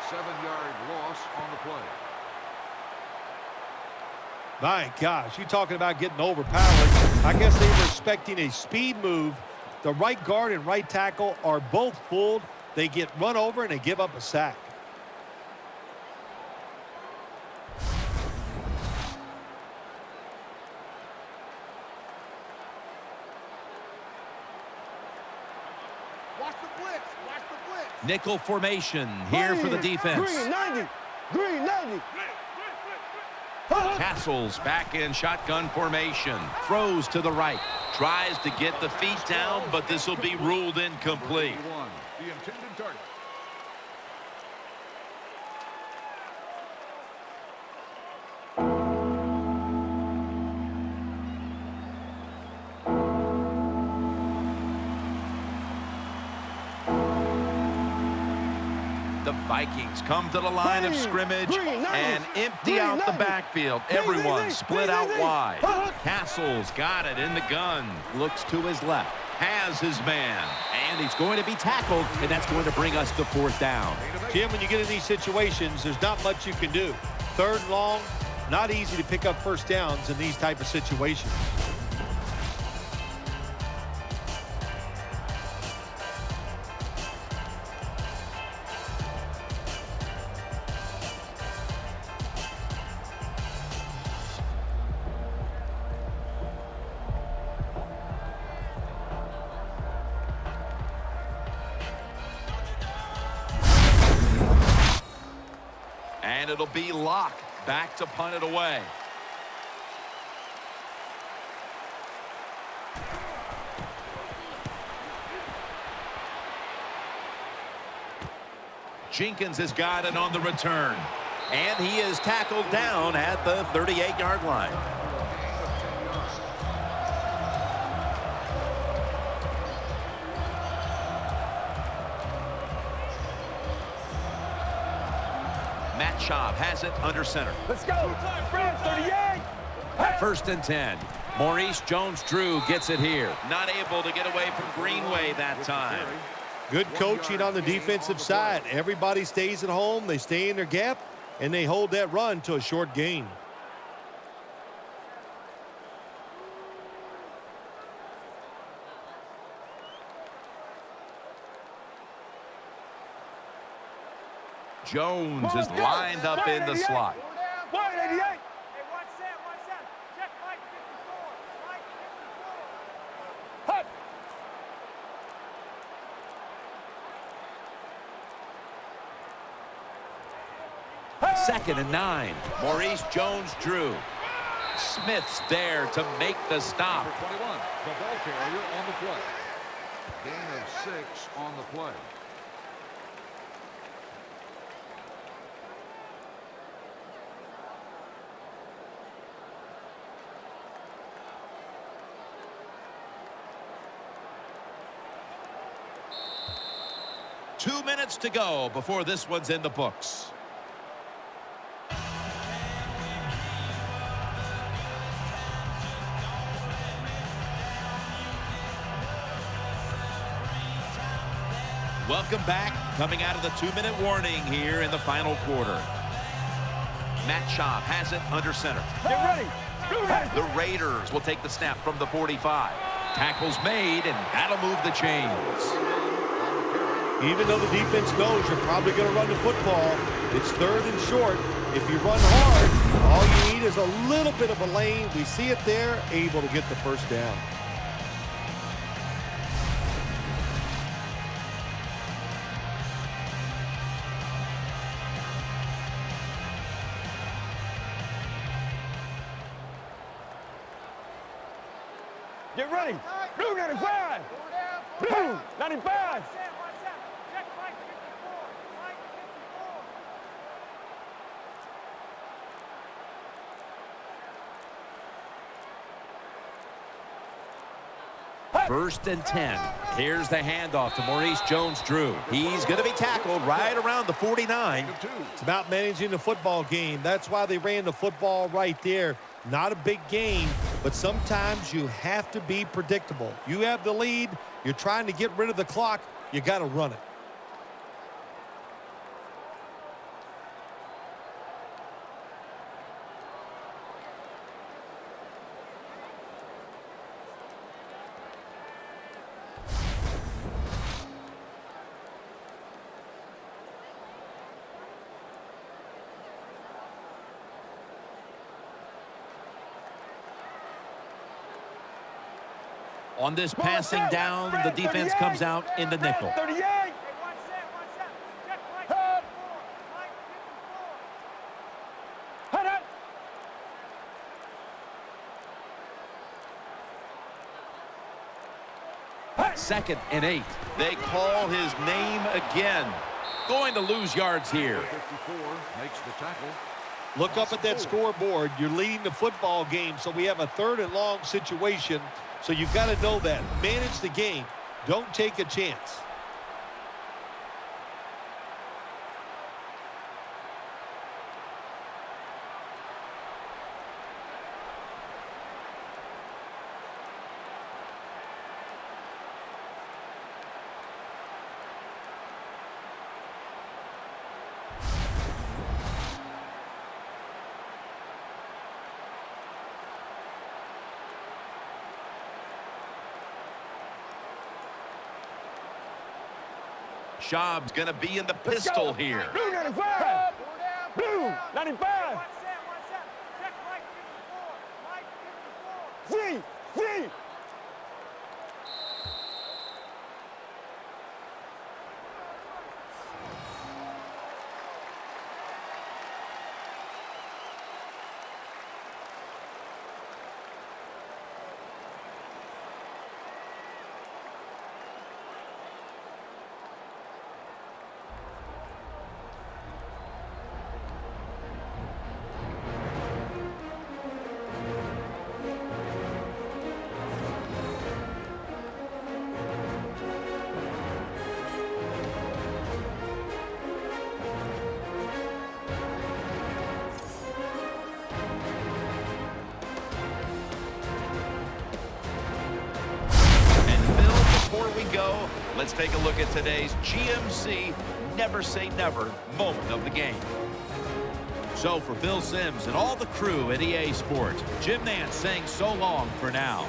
7-yard loss on the play. My gosh, you talking about getting overpowered. I guess they were expecting a speed move. The right guard and right tackle are both fooled. They get run over and they give up a sack. Nickel formation here for the defense. Green 90. Green 90. Castles back in shotgun formation. Throws to the right. Tries to get the feet down, but this will be ruled incomplete. The intended target. Vikings come to the line of scrimmage and empty out the backfield. Everyone split out wide. Castle's got it in the gun. Looks to his left. Has his man. And he's going to be tackled, and that's going to bring us to 4th down. Jim, when you get in these situations, there's not much you can do. 3rd and long, not easy to pick up first downs in these type of situations. And it'll be Locke back to punt it away. Jenkins has got it on the return. And he is tackled down at the 38-yard line. Matt Schaub has it under center. Let's go. 38. 1st and 10. Maurice Jones-Drew gets it here. Not able to get away from Greenway that time. Good coaching on the defensive side. Everybody stays at home. They stay in their gap, and they hold that run to a short gain. Jones is lined up in the slot. 188. Hey, watch that. Check Mike 54. Mike 54. Hut. 2nd and 9. Maurice Jones-Drew. Smith's there to make the stop. Number 21, the ball carrier on the play. Gain of 6 on the play. Two minutes to go before this one's in the books. Welcome back. Coming out of the 2-minute warning here in the final quarter. Matt Schaub has it under center. Get ready. The Raiders will take the snap from the 45. Tackle's made, and that'll move the chains. Even though the defense knows you're probably going to run the football, it's 3rd and short. If you run hard, all you need is a little bit of a lane. We see it there, able to get the 1st down. Get ready. Blue 95. Blue 95. Check Mike 54. Mike 54. 1st and 10. Here's the handoff to Maurice Jones-Drew. He's going to be tackled right around the 49. It's about managing the football game. That's why they ran the football right there. Not a big gain, but sometimes you have to be predictable. You have the lead. You're trying to get rid of the clock. You got to run it. On this passing down, the defense comes out in the nickel. 38. Hey, watch that. Check Mike 54. Mike 54. Hut. Hut. 2nd and 8. They call his name again. Going to lose yards here. 54 makes the tackle. Look up at that scoreboard. You're leading the football game, so we have a 3rd and long situation. So you've got to know that. Manage the game. Don't take a chance. Schaub's going to be in the pistol here. Blue 95. Blue 95. One set. Check right to the floor. Right to the floor. Free. Before we go, let's take a look at today's GMC Never Say Never moment of the game. So for Phil Simms and all the crew at EA Sports, Jim Nantz saying so long for now.